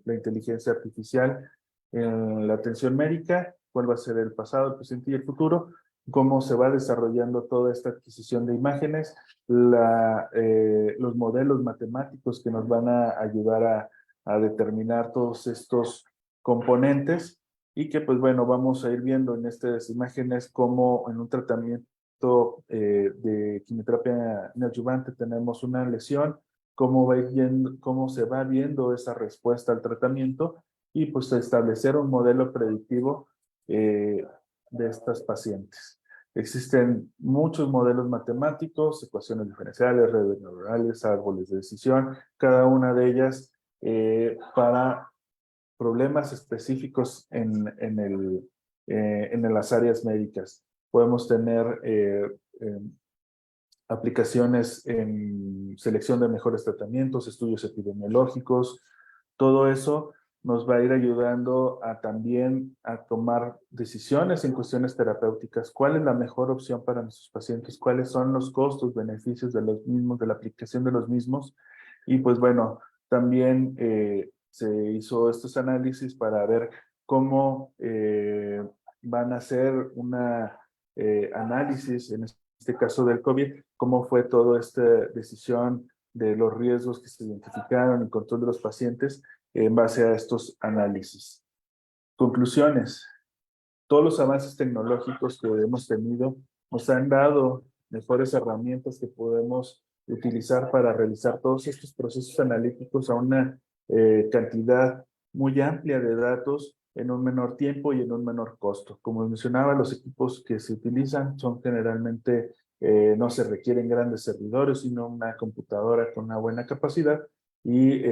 S3: inteligencia artificial en la atención médica, cuál va a ser el pasado, el presente y el futuro, cómo se va desarrollando toda esta adquisición de imágenes, los modelos matemáticos que nos van a ayudar a determinar todos estos componentes y que pues bueno, vamos a ir viendo en estas imágenes cómo en un tratamiento de quimioterapia neoadyuvante tenemos una lesión, cómo se va viendo esa respuesta al tratamiento y pues establecer un modelo predictivo de estas pacientes. Existen muchos modelos matemáticos, ecuaciones diferenciales, redes neuronales, árboles de decisión, cada una de ellas para problemas específicos en las áreas médicas. Podemos tener aplicaciones en selección de mejores tratamientos, estudios epidemiológicos, todo eso nos va a ir ayudando también a tomar decisiones en cuestiones terapéuticas. ¿Cuál es la mejor opción para nuestros pacientes? ¿Cuáles son los costos, beneficios de los mismos, de la aplicación de los mismos? Y pues bueno, también se hizo estos análisis para ver cómo van a hacer una análisis, en este caso del COVID, cómo fue toda esta decisión de los riesgos que se identificaron, el control de los pacientes en base a estos análisis. Conclusiones. Todos los avances tecnológicos que hemos tenido nos han dado mejores herramientas que podemos utilizar para realizar todos estos procesos analíticos a una cantidad muy amplia de datos en un menor tiempo y en un menor costo. Como mencionaba, los equipos que se utilizan son generalmente, no se requieren grandes servidores, sino una computadora con una buena capacidad y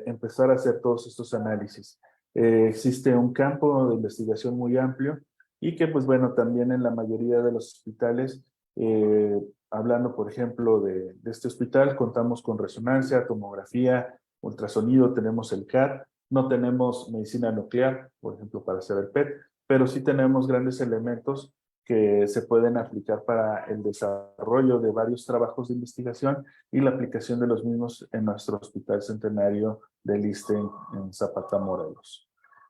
S3: empezar a hacer todos estos análisis. Existe un campo de investigación muy amplio y que, pues bueno, también en la mayoría de los hospitales, hablando, por ejemplo, de este hospital, contamos con resonancia, tomografía, ultrasonido, tenemos el CAD, no tenemos medicina nuclear, por ejemplo, para hacer el PET, pero sí tenemos grandes elementos que se pueden aplicar para el desarrollo de varios trabajos de investigación y la aplicación de los mismos en nuestro Hospital Centenario del ISSSTE en Zapata, Morelos.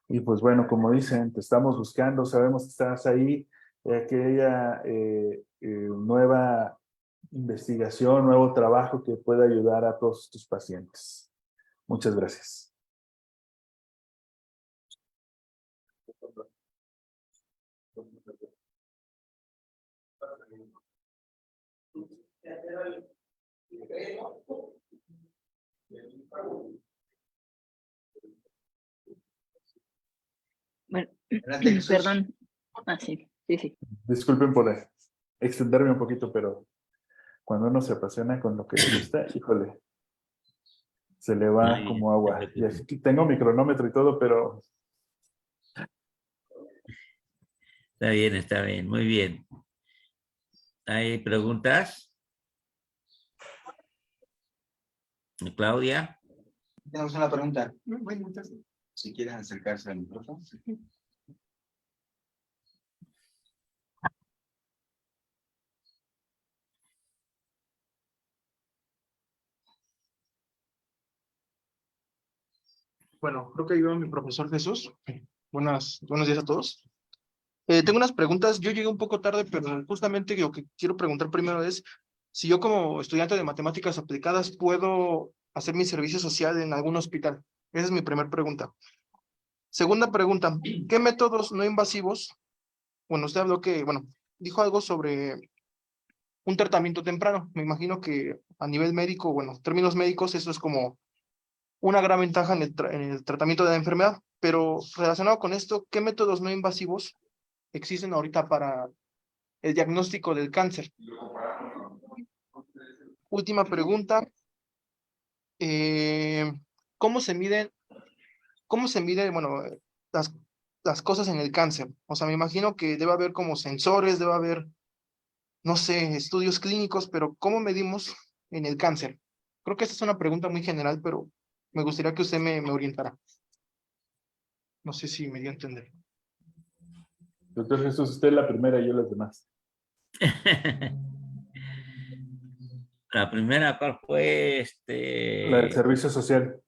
S3: Y pues bueno, como dicen, te estamos buscando, sabemos que estás ahí, aquella nueva investigación, nuevo trabajo que pueda ayudar a todos estos pacientes. Muchas gracias.
S1: Bueno, perdón. Ah, sí.
S3: Disculpen por extenderme un poquito, pero cuando uno se apasiona con lo que le gusta, híjole, se le va
S2: Muy bien,
S3: como agua. Y aquí tengo mi cronómetro y todo, pero
S2: está bien, muy bien. ¿Hay preguntas? Claudia.
S4: Tenemos una pregunta. Si quieren acercarse al micrófono.
S5: Bueno, creo que ayudó mi profesor Jesús. Buenos días a todos. Tengo unas preguntas. Yo llegué un poco tarde, pero justamente lo que quiero preguntar primero es si yo como estudiante de matemáticas aplicadas puedo hacer mi servicio social en algún hospital. Esa es mi primera pregunta. Segunda pregunta, ¿qué métodos no invasivos? Bueno, usted habló que, bueno, dijo algo sobre un tratamiento temprano. Me imagino que a nivel médico, bueno, términos médicos, eso es como una gran ventaja en el tratamiento de la enfermedad, pero relacionado con esto, ¿qué métodos no invasivos existen ahorita para el diagnóstico del cáncer? Última pregunta, eh, ¿cómo se miden, bueno, las, las cosas en el cáncer? O sea, me imagino que debe haber como sensores, debe haber, no sé, estudios clínicos, pero ¿cómo medimos en el cáncer? Creo que esta es una pregunta muy general, pero me gustaría que usted me orientara. No sé si me dio a entender.
S3: doctor Jesús, usted es la primera y yo las demás.
S2: La primera, ¿cuál fue?
S3: La del servicio social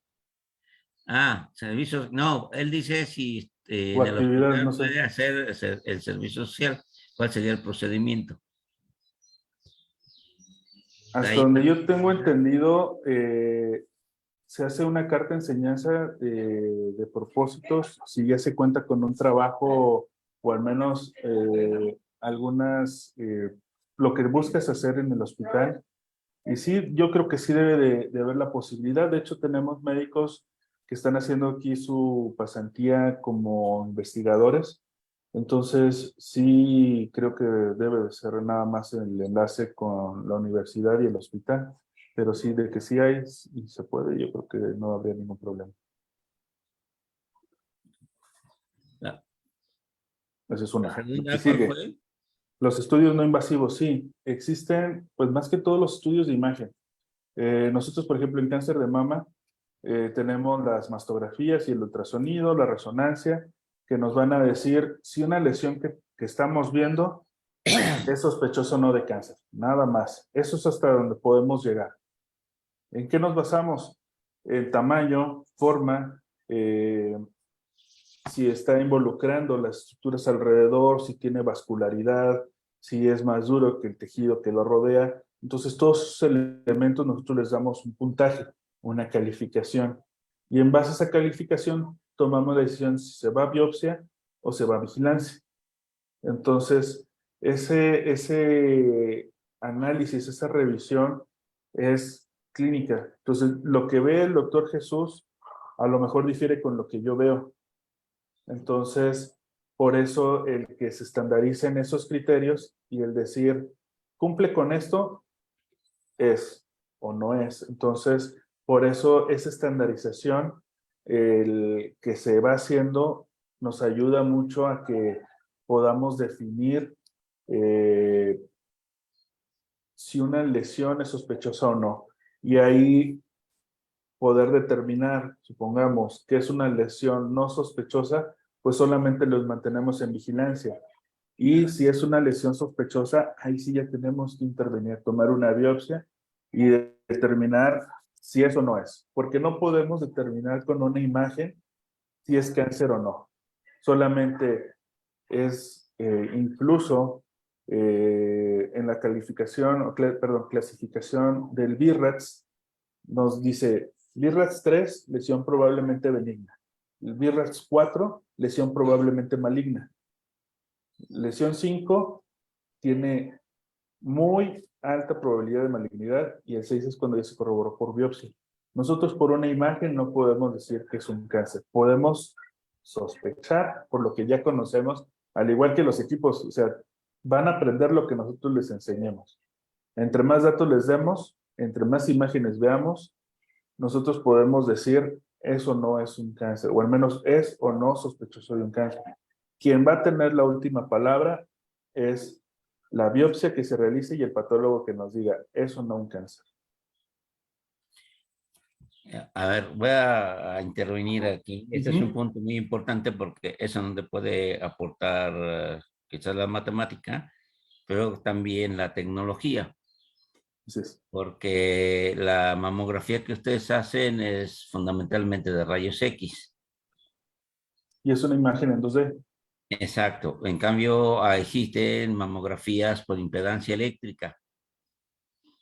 S2: Servicios. No, él dice si
S3: o
S2: en el
S3: actividad, no
S2: hospital
S3: sé.
S2: puede hacer el servicio social. ¿Cuál sería el procedimiento?
S3: Hasta
S2: Ahí.
S3: donde yo tengo entendido, se hace una carta de enseñanza de propósitos si ya se cuenta con un trabajo o al menos lo que buscas hacer en el hospital. Y sí, yo creo que sí debe de haber la posibilidad. De hecho, tenemos médicos que están haciendo aquí su pasantía como investigadores. Entonces, sí, creo que debe de ser nada más el enlace con la universidad y el hospital. Pero sí, de que sí hay y se puede, yo creo que no habría ningún problema.
S2: La,
S3: Esa es
S2: la
S3: una. Lo que
S2: segunda, ¿cuál
S3: sigue.
S2: fue?
S3: Los estudios no invasivos, sí. Existen, pues más que todos los estudios de imagen. Nosotros, por ejemplo, en cáncer de mama, tenemos las mastografías y el ultrasonido, la resonancia, que nos van a decir si una lesión que estamos viendo es sospechosa o no de cáncer. Nada más. Eso es hasta donde podemos llegar. ¿En qué nos basamos? En tamaño, forma, si está involucrando las estructuras alrededor, si tiene vascularidad, si es más duro que el tejido que lo rodea. Entonces, todos esos elementos nosotros les damos un puntaje, una calificación. Y en base a esa calificación, tomamos la decisión si se va a biopsia o se va a vigilancia. Entonces, ese análisis, esa revisión es clínica. Entonces, lo que ve el doctor Jesús a lo mejor difiere con lo que yo veo. Entonces, por eso el que se estandaricen esos criterios y el decir, cumple con esto, es o no es. Entonces, por eso esa estandarización, el que se va haciendo, nos ayuda mucho a que podamos definir si una lesión es sospechosa o no. Y ahí poder determinar, supongamos, que es una lesión no sospechosa, pues solamente los mantenemos en vigilancia. Y si es una lesión sospechosa, ahí sí ya tenemos que intervenir, tomar una biopsia y determinar si eso no es. Porque no podemos determinar con una imagen si es cáncer o no. Solamente es incluso En la calificación, perdón, clasificación del BIRATS, nos dice BIRATS 3, lesión probablemente benigna. El BIRATS 4, lesión probablemente maligna. Lesión 5 tiene muy alta probabilidad de malignidad y el 6 es cuando ya se corroboró por biopsia. Nosotros por una imagen no podemos decir que es un cáncer. Podemos sospechar por lo que ya conocemos, al igual que los equipos, o sea, van a aprender lo que nosotros les enseñemos. Entre más datos les demos, entre más imágenes veamos, nosotros podemos decir eso no es un cáncer, o al menos es o no sospechoso de un cáncer. Quien va a tener la última palabra es la biopsia que se realice y el patólogo que nos diga, eso no es un cáncer.
S2: A ver, voy a intervenir aquí. Este es un punto muy importante porque es donde puede aportar quizás la matemática, pero también la tecnología.
S3: Así es.
S2: Porque la mamografía que ustedes hacen es fundamentalmente de rayos X.
S3: Y es una imagen en 2D.
S2: Exacto. En cambio, existen mamografías por impedancia eléctrica.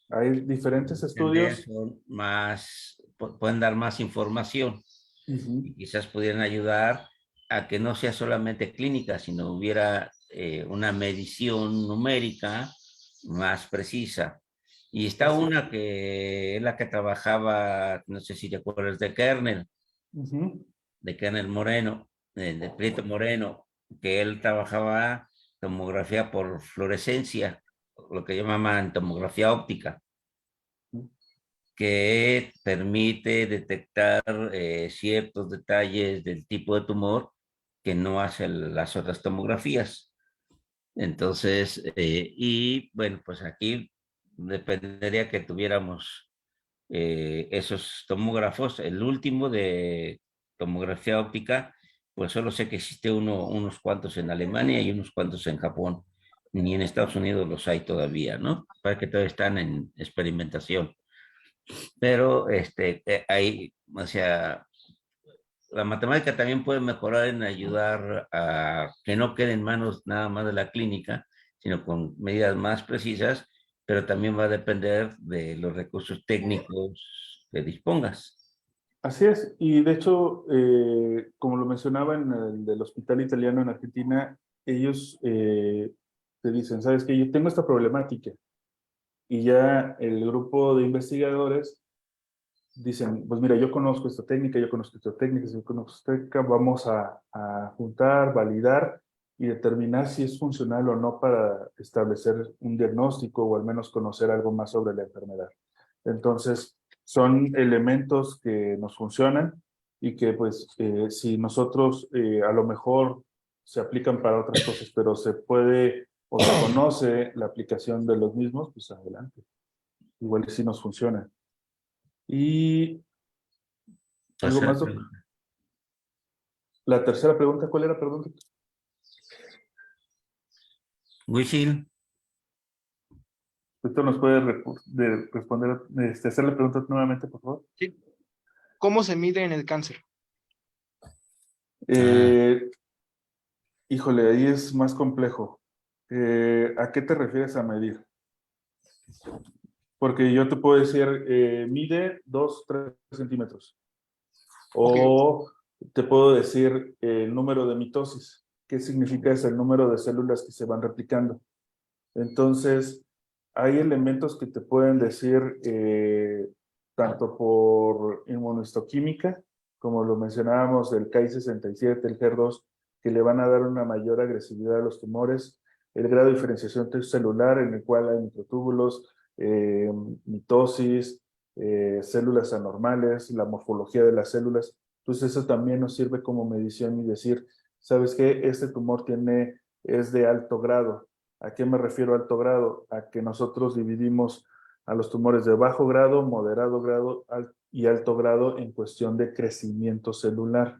S3: Hay diferentes estudios.
S2: Son más, pueden dar más información y quizás pudieran ayudar a que no sea solamente clínica, sino hubiera una medición numérica más precisa. Y está una que es la que trabajaba, no sé si te acuerdas de Kernel, de Kernel Moreno, de Prieto Moreno, que él trabajaba tomografía por fluorescencia, lo que llamaban tomografía óptica, que permite detectar ciertos detalles del tipo de tumor que no hacen las otras tomografías. Entonces, y bueno, pues aquí dependería que tuviéramos esos tomógrafos. El último de tomografía óptica, pues solo sé que existe unos cuantos en Alemania y unos cuantos en Japón. Ni en Estados Unidos los hay todavía, ¿no? Para que todavía están en experimentación. Pero hay, o sea, la matemática también puede mejorar en ayudar a que no quede en manos nada más de la clínica, sino con medidas más precisas, pero también va a depender de los recursos técnicos que dispongas.
S3: Así es, y de hecho, como lo mencionaba en el del Hospital Italiano en Argentina, ellos te dicen, ¿sabes qué? Yo tengo esta problemática. Y ya el grupo de investigadores dicen, pues mira, yo conozco esta técnica, yo conozco esta técnica, yo conozco esta técnica, vamos a juntar, validar y determinar si es funcional o no para establecer un diagnóstico o al menos conocer algo más sobre la enfermedad. Entonces, son elementos que nos funcionan y que pues si nosotros a lo mejor se aplican para otras cosas, pero se puede o se conoce la aplicación de los mismos, pues adelante. Igual sí nos funciona. Y algo más, doctor. La tercera pregunta, ¿cuál era? Perdón.
S2: Wisil.
S3: ¿Usted nos puede responder, hacer la pregunta nuevamente, por favor?
S5: Sí. ¿Cómo se mide en el cáncer?
S3: Híjole, ahí es más complejo. ¿A qué te refieres a medir? Porque yo te puedo decir, mide 2-3 centímetros. O te puedo decir el número de mitosis. ¿Qué significa eso? El número de células que se van replicando. Entonces, hay elementos que te pueden decir, tanto por inmunohistoquímica, como lo mencionábamos, del Ki-67, el HER2, que le van a dar una mayor agresividad a los tumores, el grado de diferenciación celular en el cual hay microtúbulos, mitosis, células anormales, la morfología de las células. Entonces eso también nos sirve como medición y decir, ¿sabes qué? Este tumor es de alto grado. ¿A qué me refiero alto grado? A que nosotros dividimos a los tumores de bajo grado, moderado grado y alto grado en cuestión de crecimiento celular.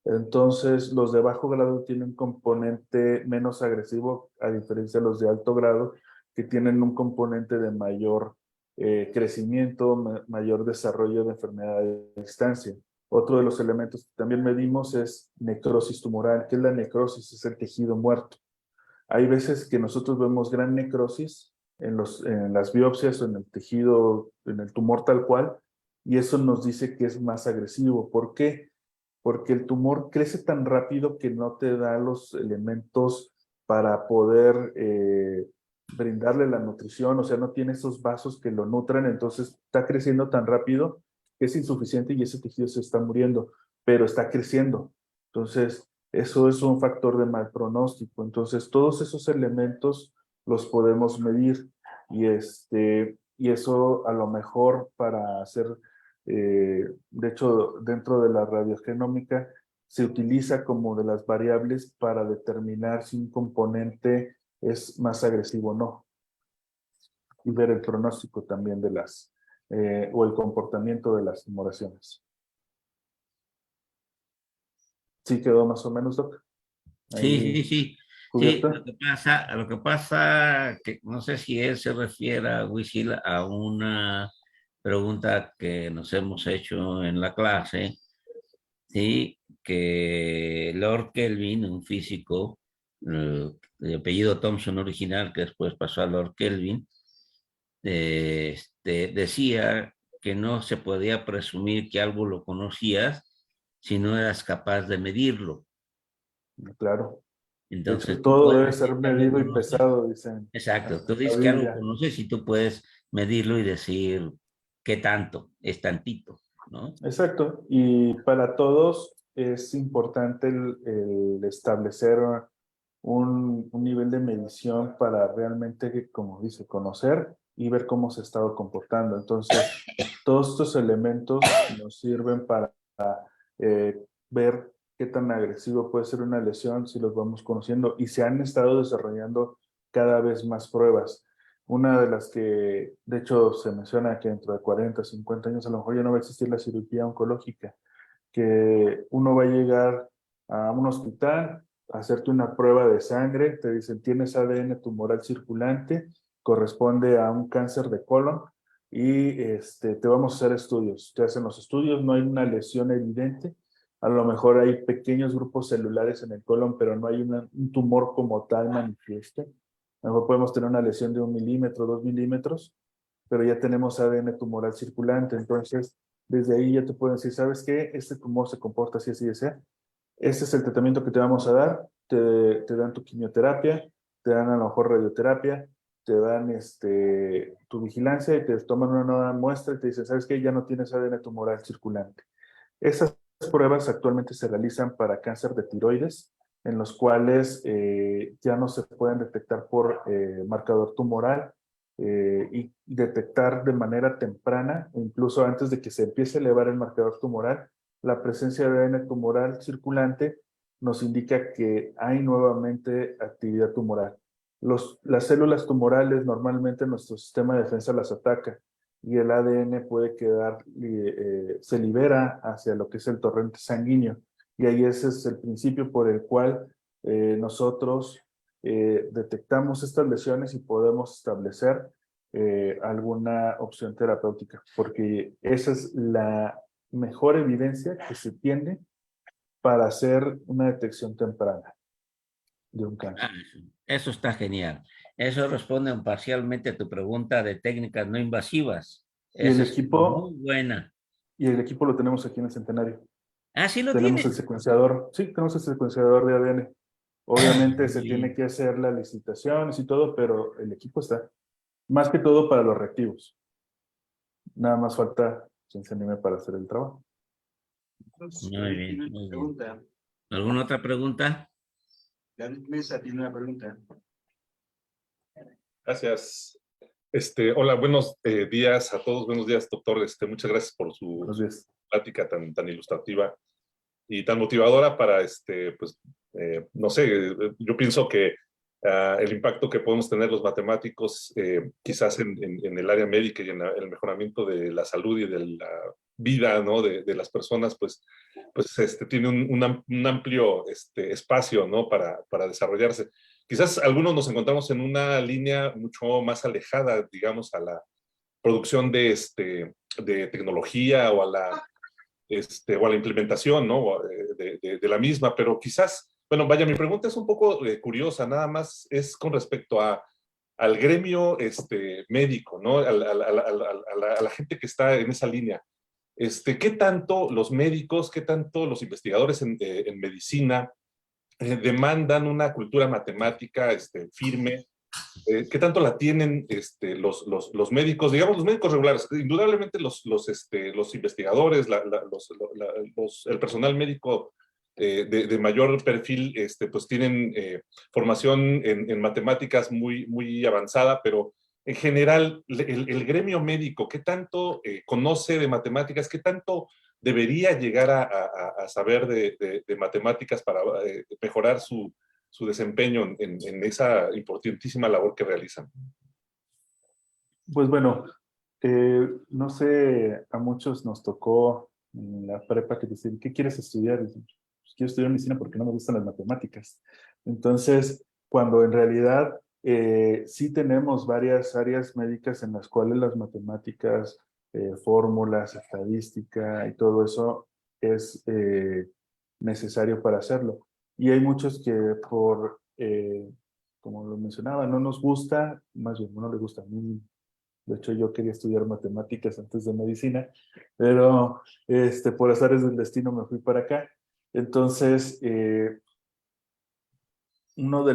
S3: Entonces, los de bajo grado tienen un componente menos agresivo, a diferencia de los de alto grado, que tienen un componente de mayor crecimiento, mayor desarrollo de enfermedad de distancia. Otro de los elementos que también medimos es necrosis tumoral. ¿Qué es la necrosis? Es el tejido muerto. Hay veces que nosotros vemos gran necrosis en las biopsias o en el tejido, en el tumor tal cual, y eso nos dice que es más agresivo. ¿Por qué? Porque el tumor crece tan rápido que no te da los elementos para poder brindarle la nutrición, o sea, no tiene esos vasos que lo nutran, entonces está creciendo tan rápido que es insuficiente y ese tejido se está muriendo, pero está creciendo. Entonces, eso es un factor de mal pronóstico. Entonces, todos esos elementos los podemos medir y eso a lo mejor para hacer, de hecho, dentro de la radiogenómica se utiliza como de las variables para determinar si un componente es más agresivo o no. Y ver el pronóstico también de o el comportamiento de las tumoraciones. ¿Sí quedó más o menos, Doc?
S2: Sí, sí, sí. Sí,
S3: ¿Cubierta?
S2: lo que pasa, que no sé si él se refiere a Wisil a una pregunta que nos hemos hecho en la clase, sí, que Lord Kelvin, un físico de apellido Thomson original, que después pasó a Lord Kelvin, decía que no se podía presumir que algo lo conocías si no eras capaz de medirlo.
S3: Claro. De hecho,
S2: Entonces, tú
S3: todo
S2: puedes
S3: debe ser
S2: decir que algo
S3: medido y
S2: conoces.
S3: pesado, dicen.
S2: Exacto, tú
S3: Hasta la
S2: dices que algo
S3: Biblia.
S2: conoces y tú puedes medirlo y decir qué tanto, es tantito, ¿no?
S3: Exacto. Y para todos es importante el establecer un nivel de medición para realmente, como dice, conocer y ver cómo se ha estado comportando. Entonces, todos estos elementos nos sirven para ver qué tan agresivo puede ser una lesión si los vamos conociendo y se han estado desarrollando cada vez más pruebas. Una de las que, de hecho, se menciona que dentro de 40, 50 años a lo mejor ya no va a existir la cirugía oncológica, que uno va a llegar a un hospital, a hacerte una prueba de sangre, te dicen tienes ADN tumoral circulante, corresponde a un cáncer de colon y te vamos a hacer estudios. Te hacen los estudios, no hay una lesión evidente, a lo mejor hay pequeños grupos celulares en el colon, pero no hay un tumor como tal manifiesto. A lo mejor podemos tener una lesión de 1 milímetro, 2 milímetros, pero ya tenemos ADN tumoral circulante. Entonces, desde ahí ya te pueden decir, ¿sabes qué? Este tumor se comporta así, así, así. Este es el tratamiento que te vamos a dar. Te dan tu quimioterapia, te dan a lo mejor radioterapia, te dan tu vigilancia y te toman una nueva muestra y te dicen, ¿sabes qué? Ya no tienes ADN tumoral circulante. Esas pruebas actualmente se realizan para cáncer de tiroides, en los cuales ya no se pueden detectar por marcador tumoral y detectar de manera temprana, incluso antes de que se empiece a elevar el marcador tumoral, la presencia de ADN tumoral circulante nos indica que hay nuevamente actividad tumoral. Las células tumorales normalmente nuestro sistema de defensa las ataca y el ADN puede quedar, se libera hacia lo que es el torrente sanguíneo. Y ahí ese es el principio por el cual nosotros detectamos estas lesiones y podemos establecer alguna opción terapéutica, porque esa es la mejor evidencia que se tiene para hacer una detección temprana de un cáncer.
S2: Ah, eso está genial. Eso responde parcialmente a tu pregunta de técnicas no invasivas.
S3: Y el
S2: Esa es muy
S3: equipo,
S2: buena.
S3: y el equipo lo tenemos aquí en el Centenario.
S2: Ah, sí lo
S3: Tenemos el
S2: tienes.
S3: secuenciador, sí, tenemos el secuenciador de ADN. Obviamente
S2: Muy
S3: se tiene
S2: bien.
S3: que hacer las licitaciones y todo, pero el equipo está. Más que todo para los reactivos. Nada más falta quien se anime para hacer el trabajo.
S2: Muy
S4: David
S2: bien,
S4: tiene una
S2: muy bien.
S4: pregunta.
S2: ¿Alguna otra pregunta?
S4: David Mesa tiene una pregunta.
S6: Gracias. Hola, buenos días a todos. Buenos días, doctor. Muchas gracias por su
S3: Buenos días.
S6: plática tan ilustrativa y tan motivadora para, pues, no sé, yo pienso que el impacto que podemos tener los matemáticos, quizás en el área médica y en el mejoramiento de la salud y de la vida, ¿no? de las personas, pues tiene un amplio espacio, ¿no? para desarrollarse. Quizás algunos nos encontramos en una línea mucho más alejada, digamos, a la producción de tecnología o a la implementación, ¿no? de la misma, pero quizás Bueno, vaya, mi pregunta es un poco curiosa, nada más es con respecto al gremio médico, ¿no? A la gente que está en esa línea. ¿Qué tanto los médicos, qué tanto los investigadores en medicina demandan una cultura matemática firme? ¿Qué tanto la tienen los médicos, digamos los médicos regulares? Indudablemente los investigadores, el personal médico de mayor perfil, pues tienen formación en matemáticas muy avanzada, pero en general, el gremio médico, ¿qué tanto conoce de matemáticas? ¿Qué tanto debería llegar a saber de matemáticas para mejorar su desempeño en esa importantísima labor que realizan?
S3: Pues bueno, no sé, a muchos nos tocó en la prepa que dicen, ¿qué quieres estudiar? Dicen, pues quiero estudiar medicina porque no me gustan las matemáticas. Entonces, cuando en realidad sí tenemos varias áreas médicas en las cuales las matemáticas, fórmulas, estadística y todo eso es necesario para hacerlo. Y hay muchos que como lo mencionaba, no nos gusta, más bien no le gusta a mí. De hecho, yo quería estudiar matemáticas antes de medicina, pero por azares del destino me fui para acá. Entonces, uno de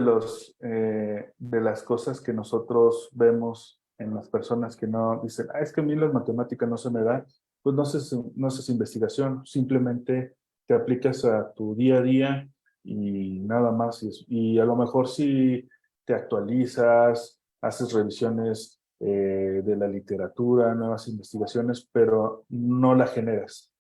S3: las cosas que nosotros vemos en las personas que no dicen, es que a mí las matemáticas no se me da, pues no haces investigación, simplemente te aplicas a tu día a día y nada más. Y a lo mejor si te actualizas, haces revisiones de la literatura, nuevas investigaciones, pero no la generas,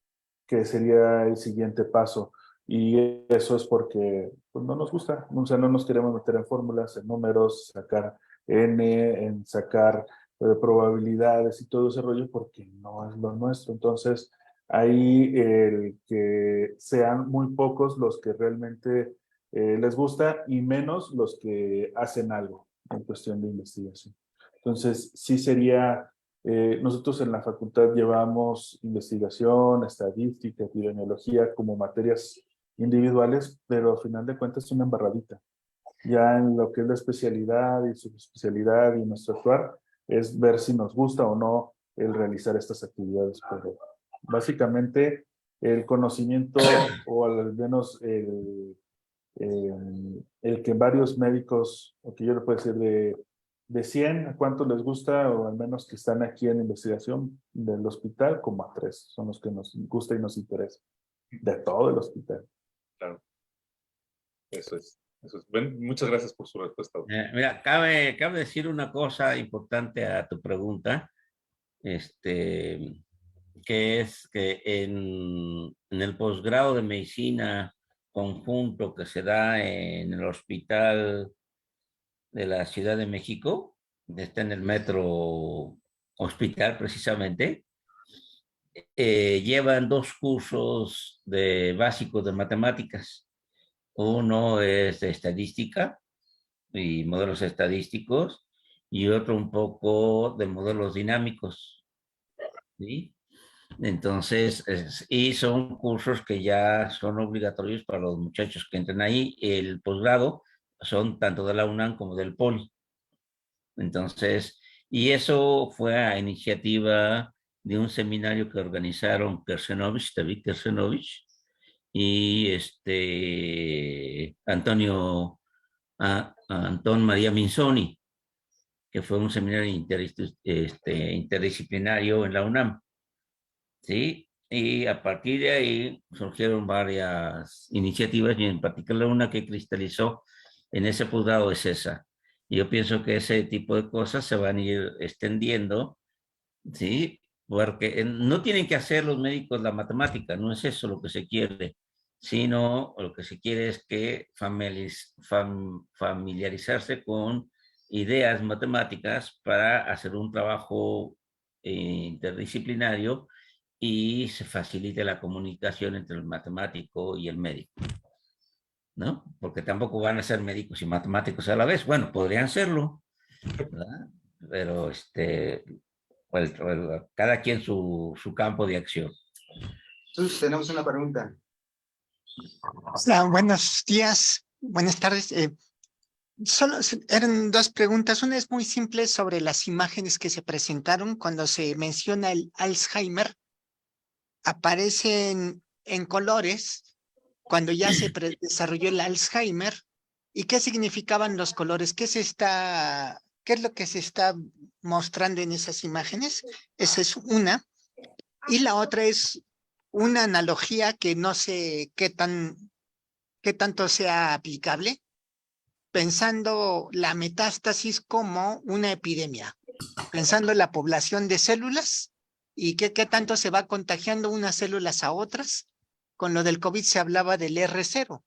S3: que sería el siguiente paso. Y eso es porque pues, no nos gusta, o sea, no nos queremos meter en fórmulas, en números, sacar N, en sacar probabilidades y todo ese rollo porque no es lo nuestro. Entonces, ahí el que sean muy pocos los que realmente les gusta y menos los que hacen algo en cuestión de investigación. Entonces, sí sería nosotros en la facultad llevamos investigación, estadística, epidemiología como materias individuales, pero al final de cuentas es una embarradita. Ya en lo que es la especialidad y subespecialidad y nuestro actuar es ver si nos gusta o no el realizar estas actividades. Pero básicamente el conocimiento o al menos el que varios médicos, o que yo le puedo decir de 100, ¿a cuántos les gusta? O al menos que están aquí en investigación del hospital, como a 3 son los que nos gusta y nos interesa. De todo el hospital.
S6: Claro. Eso es. Bueno, muchas gracias por su respuesta.
S2: Mira, cabe decir una cosa importante a tu pregunta, que es que en el posgrado de medicina conjunto que se da en el hospital de la Ciudad de México, está en el metro hospital precisamente, llevan 2 cursos básicos de matemáticas. Uno es de estadística y modelos estadísticos, y otro un poco de modelos dinámicos, ¿sí? Entonces, y son cursos que ya son obligatorios para los muchachos que entran ahí. El posgrado son tanto de la UNAM como del POLI. Entonces, y eso fue a iniciativa de un seminario que organizaron David Kersenovich, y Antón María Minzoni, que fue un seminario interdisciplinario en la UNAM, ¿sí? Y a partir de ahí surgieron varias iniciativas, y en particular una que cristalizó en ese posgrado es esa. Y yo pienso que ese tipo de cosas se van a ir extendiendo, ¿sí? Porque no tienen que hacer los médicos la matemática, no es eso lo que se quiere, sino lo que se quiere es que familiarizarse con ideas matemáticas para hacer un trabajo interdisciplinario, y se facilite la comunicación entre el matemático y el médico, ¿no? Porque tampoco van a ser médicos y matemáticos a la vez. Bueno, podrían serlo, ¿verdad? Pero cada quien su campo de acción.
S4: Entonces tenemos una pregunta.
S7: Hola, buenos días, buenas tardes. Eran dos preguntas. Una es muy simple sobre las imágenes que se presentaron cuando se menciona el Alzheimer. Aparecen en colores cuando ya se desarrolló el Alzheimer. ¿Y qué significaban los colores? ¿Qué es lo que se está mostrando en esas imágenes? Esa es una. Y la otra es una analogía que no sé qué tanto sea aplicable, pensando la metástasis como una epidemia, pensando la población de células y qué tanto se va contagiando unas células a otras. Con lo del COVID se hablaba del R0.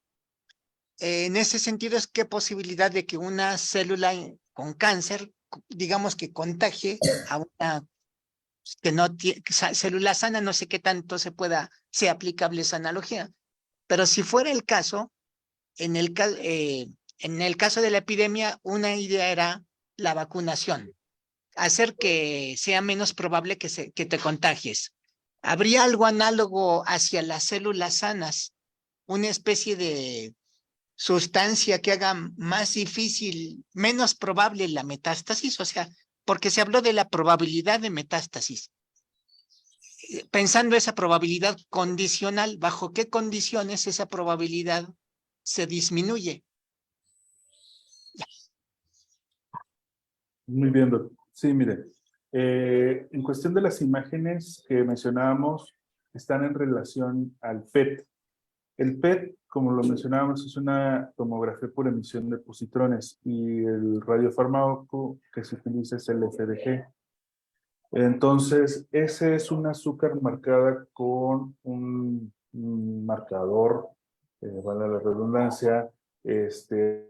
S7: En ese sentido, es qué posibilidad de que una célula con cáncer, digamos que contagie a una que no tiene célula sana, no sé qué tanto sea aplicable esa analogía. Pero si fuera el caso, en en el caso de la epidemia, una idea era la vacunación, hacer que sea menos probable que te contagies. ¿Habría algo análogo hacia las células sanas? Una especie de sustancia que haga más difícil, menos probable la metástasis, o sea, porque se habló de la probabilidad de metástasis. Pensando esa probabilidad condicional, ¿bajo qué condiciones esa probabilidad se disminuye?
S3: Muy bien, doctor. Sí, mire, en cuestión de las imágenes que mencionábamos, están en relación al PET. El PET, como lo mencionábamos, es una tomografía por emisión de positrones y el radiofármaco que se utiliza es el FDG. Entonces, ese es un azúcar marcada con un marcador, vale la redundancia,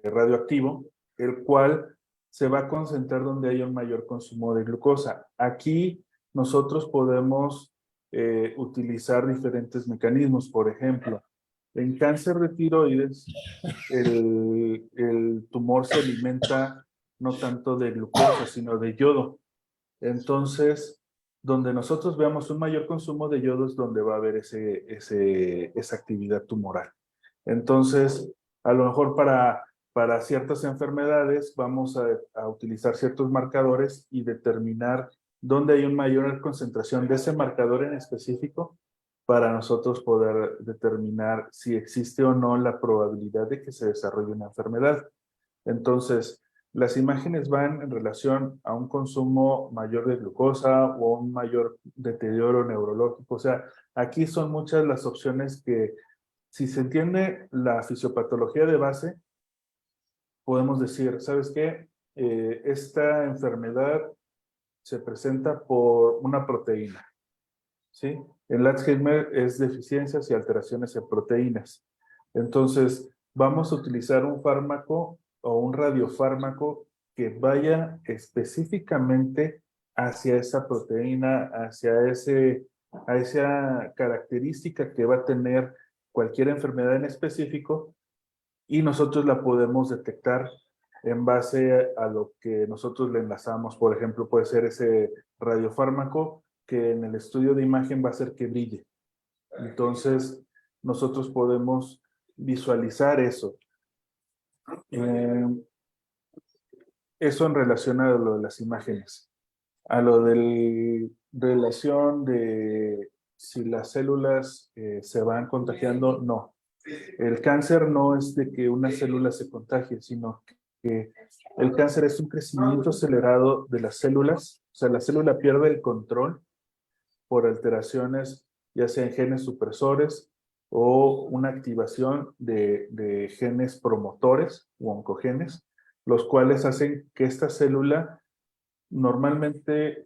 S3: radioactivo, el cual se va a concentrar donde haya un mayor consumo de glucosa. Aquí nosotros podemos utilizar diferentes mecanismos. Por ejemplo, en cáncer de tiroides, el tumor se alimenta no tanto de glucosa, sino de yodo. Entonces, donde nosotros veamos un mayor consumo de yodo es donde va a haber esa actividad tumoral. Entonces, a lo mejor para ciertas enfermedades vamos a utilizar ciertos marcadores y determinar dónde hay una mayor concentración de ese marcador en específico para nosotros poder determinar si existe o no la probabilidad de que se desarrolle una enfermedad. Entonces, las imágenes van en relación a un consumo mayor de glucosa o un mayor deterioro neurológico. O sea, aquí son muchas las opciones que, si se entiende la fisiopatología de base, podemos decir, ¿sabes qué? Esta enfermedad se presenta por una proteína, ¿sí? El Alzheimer es deficiencias y alteraciones en proteínas. Entonces, vamos a utilizar un fármaco o un radiofármaco que vaya específicamente hacia esa proteína, hacia a esa característica que va a tener cualquier enfermedad en específico, y nosotros la podemos detectar en base a lo que nosotros le enlazamos. Por ejemplo, puede ser ese radiofármaco que en el estudio de imagen va a hacer que brille. Entonces, nosotros podemos visualizar eso. Eso en relación a lo de las imágenes. A lo de relación de si las células se van contagiando, no. El cáncer no es de que una célula se contagie, sino que el cáncer es un crecimiento acelerado de las células. O sea, la célula pierde el control por alteraciones, ya sea en genes supresores o una activación de genes promotores o oncogenes, los cuales hacen que esta célula, normalmente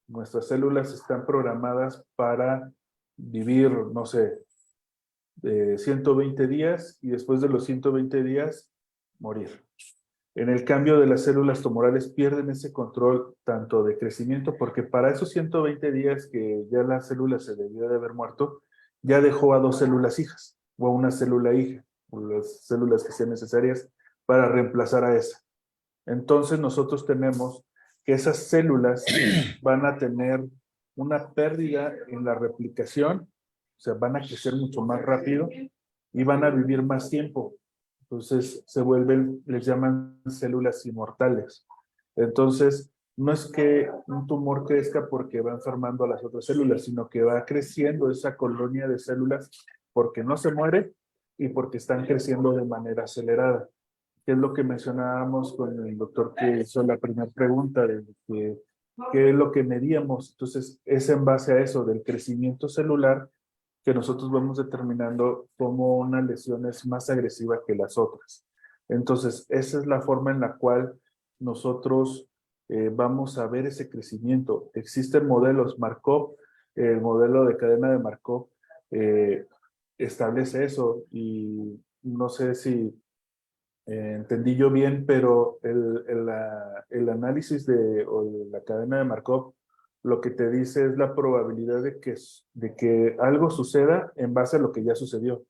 S3: nuestras células están programadas para vivir, no sé, 120 días y después de los 120 días morir. En el cambio de las células tumorales pierden ese control tanto de crecimiento, porque para esos 120 días que ya la célula se debió de haber muerto, ya dejó a 2 células hijas o a una célula hija, o las células que sean necesarias para reemplazar a esa. Entonces nosotros tenemos que esas células van a tener una pérdida en la replicación, o sea, van a crecer mucho más rápido y van a vivir más tiempo. Entonces se vuelven, les llaman células inmortales. Entonces, no es que un tumor crezca porque va enfermando a las otras células, sino que va creciendo esa colonia de células porque no se muere y porque están creciendo de manera acelerada. Que es lo que mencionábamos con el doctor que hizo la primera pregunta de qué es lo que medíamos. Entonces, es en base a eso, del crecimiento celular, que nosotros vamos determinando cómo una lesión es más agresiva que las otras. Entonces, esa es la forma en la cual nosotros vamos a ver ese crecimiento. Existen modelos Markov, el modelo de cadena de Markov establece eso, y no sé si entendí yo bien, pero el análisis o de la cadena de Markov lo que te dice es la probabilidad de que algo suceda en base a lo que ya sucedió.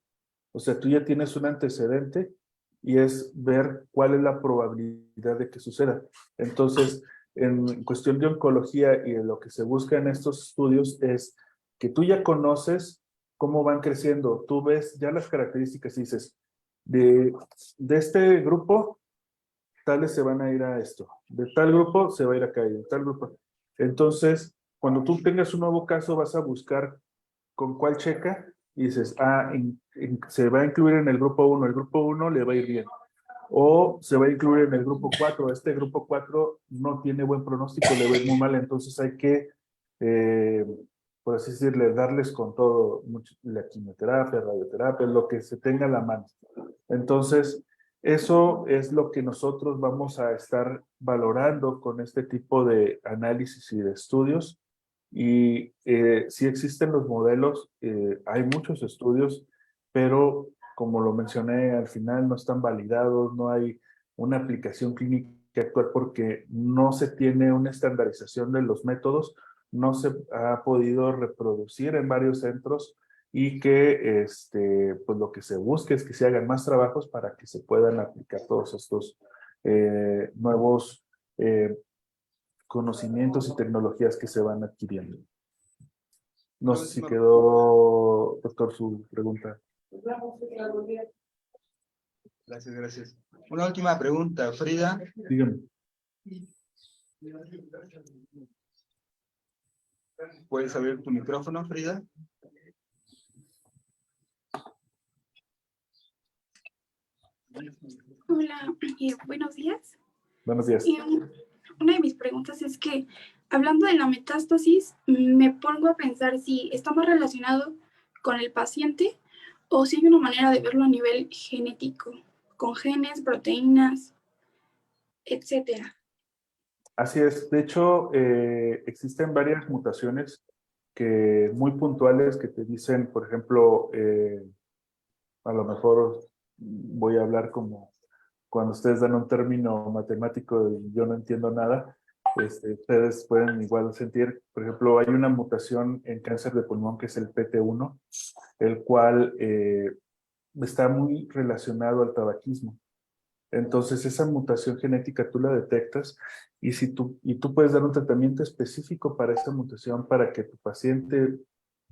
S3: O sea, tú ya tienes un antecedente y es ver cuál es la probabilidad de que suceda. Entonces, en cuestión de oncología y de lo que se busca en estos estudios es que tú ya conoces cómo van creciendo. Tú ves ya las características y dices, de este grupo, tales se van a ir a esto. De tal grupo se va a ir acá y de tal grupo. Entonces, cuando tú tengas un nuevo caso, vas a buscar con cuál checa y dices, se va a incluir en el grupo 1, el grupo 1 le va a ir bien. O se va a incluir en el grupo 4, este grupo 4 no tiene buen pronóstico, le va a ir muy mal, entonces hay que, por así decirle, darles con todo, la quimioterapia, radioterapia, lo que se tenga a la mano. Entonces, eso es lo que nosotros vamos a estar valorando con este tipo de análisis y de estudios. Y sí existen los modelos, hay muchos estudios, pero como lo mencioné al final, no están validados, no hay una aplicación clínica actual porque no se tiene una estandarización de los métodos, no se ha podido reproducir en varios centros y que pues lo que se busca es que se hagan más trabajos para que se puedan aplicar todos estos nuevos conocimientos y tecnologías que se van adquiriendo. No sé si quedó, doctor, su pregunta.
S4: Gracias, gracias. Una última pregunta, Frida.
S3: Dígame.
S4: ¿Puedes abrir tu micrófono, Frida?
S8: Hola, buenos días.
S3: Buenos días.
S8: Una de mis preguntas es que, hablando de la metástasis, me pongo a pensar si está más relacionado con el paciente o si hay una manera de verlo a nivel genético, con genes, proteínas, etcétera.
S3: Así es. De hecho, existen varias mutaciones muy puntuales que te dicen, por ejemplo, a lo mejor voy a hablar como cuando ustedes dan un término matemático y yo no entiendo nada, ustedes pueden igual sentir, por ejemplo, hay una mutación en cáncer de pulmón que es el PT1, el cual está muy relacionado al tabaquismo. Entonces, esa mutación genética tú la detectas y tú puedes dar un tratamiento específico para esa mutación para que tu paciente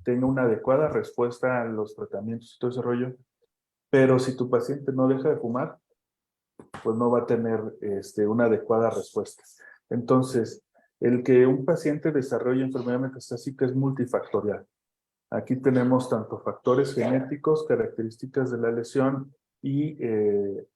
S3: tenga una adecuada respuesta a los tratamientos y todo ese rollo. Pero si tu paciente no deja de fumar, pues no va a tener una adecuada respuesta. Entonces, el que un paciente desarrolle enfermedad metastásica es multifactorial. Aquí tenemos tanto factores genéticos, características de la lesión y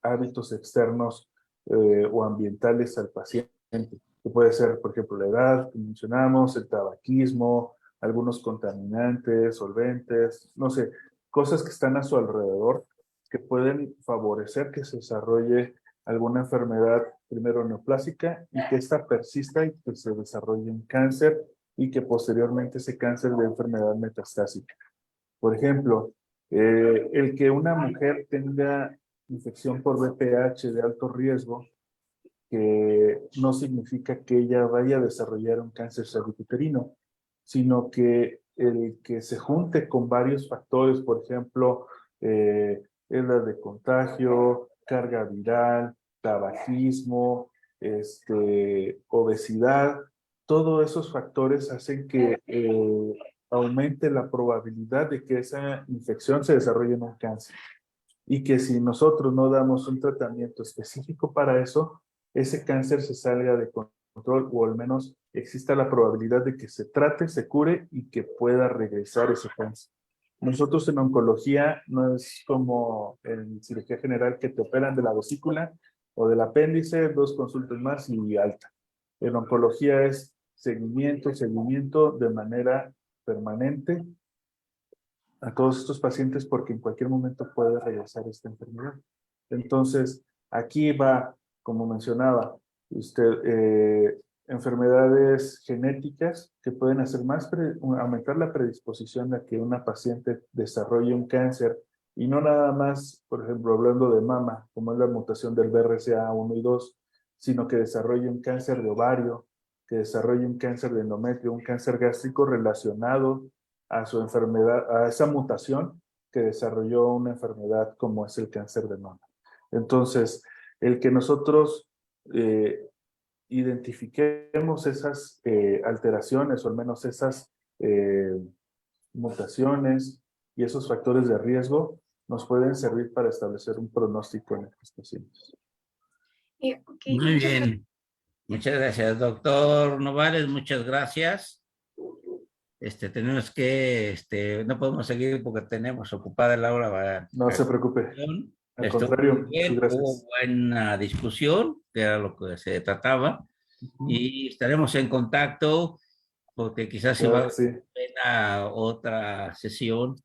S3: hábitos externos o ambientales al paciente. Que puede ser, por ejemplo, la edad, que mencionamos, el tabaquismo, algunos contaminantes, solventes, no sé, cosas que están a su alrededor que pueden favorecer que se desarrolle alguna enfermedad, primero neoplásica, y que esta persista y que se desarrolle en cáncer y que posteriormente ese cáncer de enfermedad metastásica. Por ejemplo, el que una mujer tenga infección por VPH de alto riesgo, que no significa que ella vaya a desarrollar un cáncer cervicuterino, sino que el que se junte con varios factores, por ejemplo, edad de contagio, carga viral, tabaquismo, obesidad, todos esos factores hacen que aumente la probabilidad de que esa infección se desarrolle en un cáncer. y que si nosotros no damos un tratamiento específico para eso, ese cáncer se salga de control o al menos exista la probabilidad de que se trate, se cure y que pueda regresar ese cáncer. Nosotros en oncología no es como en cirugía general que te operan de la vesícula o del apéndice, 2 consultas más y alta. En oncología es seguimiento de manera permanente a todos estos pacientes porque en cualquier momento puede regresar esta enfermedad. Entonces, aquí va, como mencionaba usted, enfermedades genéticas que pueden hacer aumentar la predisposición a que una paciente desarrolle un cáncer y no nada más, por ejemplo, hablando de mama, como es la mutación del BRCA1 y 2, sino que desarrolle un cáncer de ovario, que desarrolle un cáncer de endometrio, un cáncer gástrico relacionado a su enfermedad, a esa mutación que desarrolló una enfermedad como es el cáncer de mama. Entonces, el que nosotros identifiquemos esas alteraciones o al menos esas mutaciones y esos factores de riesgo nos pueden servir para establecer un pronóstico en estos pacientes.
S8: Ok,
S2: Muy
S8: muchas gracias.
S2: bien. Muchas gracias, doctor Novales. Muchas gracias. Tenemos que, no podemos seguir porque tenemos ocupada la hora.
S3: No se preocupe. Al
S2: Estuvo
S3: contrario,
S2: muy bien,
S3: muchas
S2: hubo
S3: gracias.
S2: buena discusión, que era lo que se trataba, y estaremos en contacto porque quizás se
S3: Claro
S2: va
S3: que sí.
S2: a otra sesión,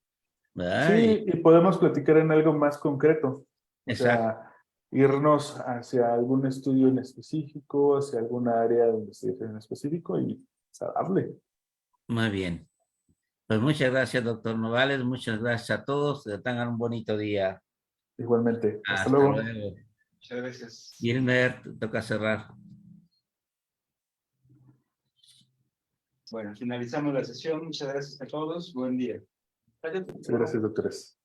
S2: ¿verdad?
S3: Sí, y podemos platicar en algo más concreto. O
S2: Exacto.
S3: sea, irnos hacia algún estudio en específico, hacia alguna área de investigación en específico y darle.
S2: Muy bien. Pues muchas gracias, doctor Novales. Muchas gracias a todos. Que tengan un bonito día.
S3: Igualmente. Hasta
S2: Hasta
S3: luego.
S2: luego.
S4: Muchas gracias.
S2: Gilmer, te toca cerrar.
S4: Bueno, finalizamos la sesión. Muchas gracias a todos. Buen día.
S3: Muchas gracias, doctores.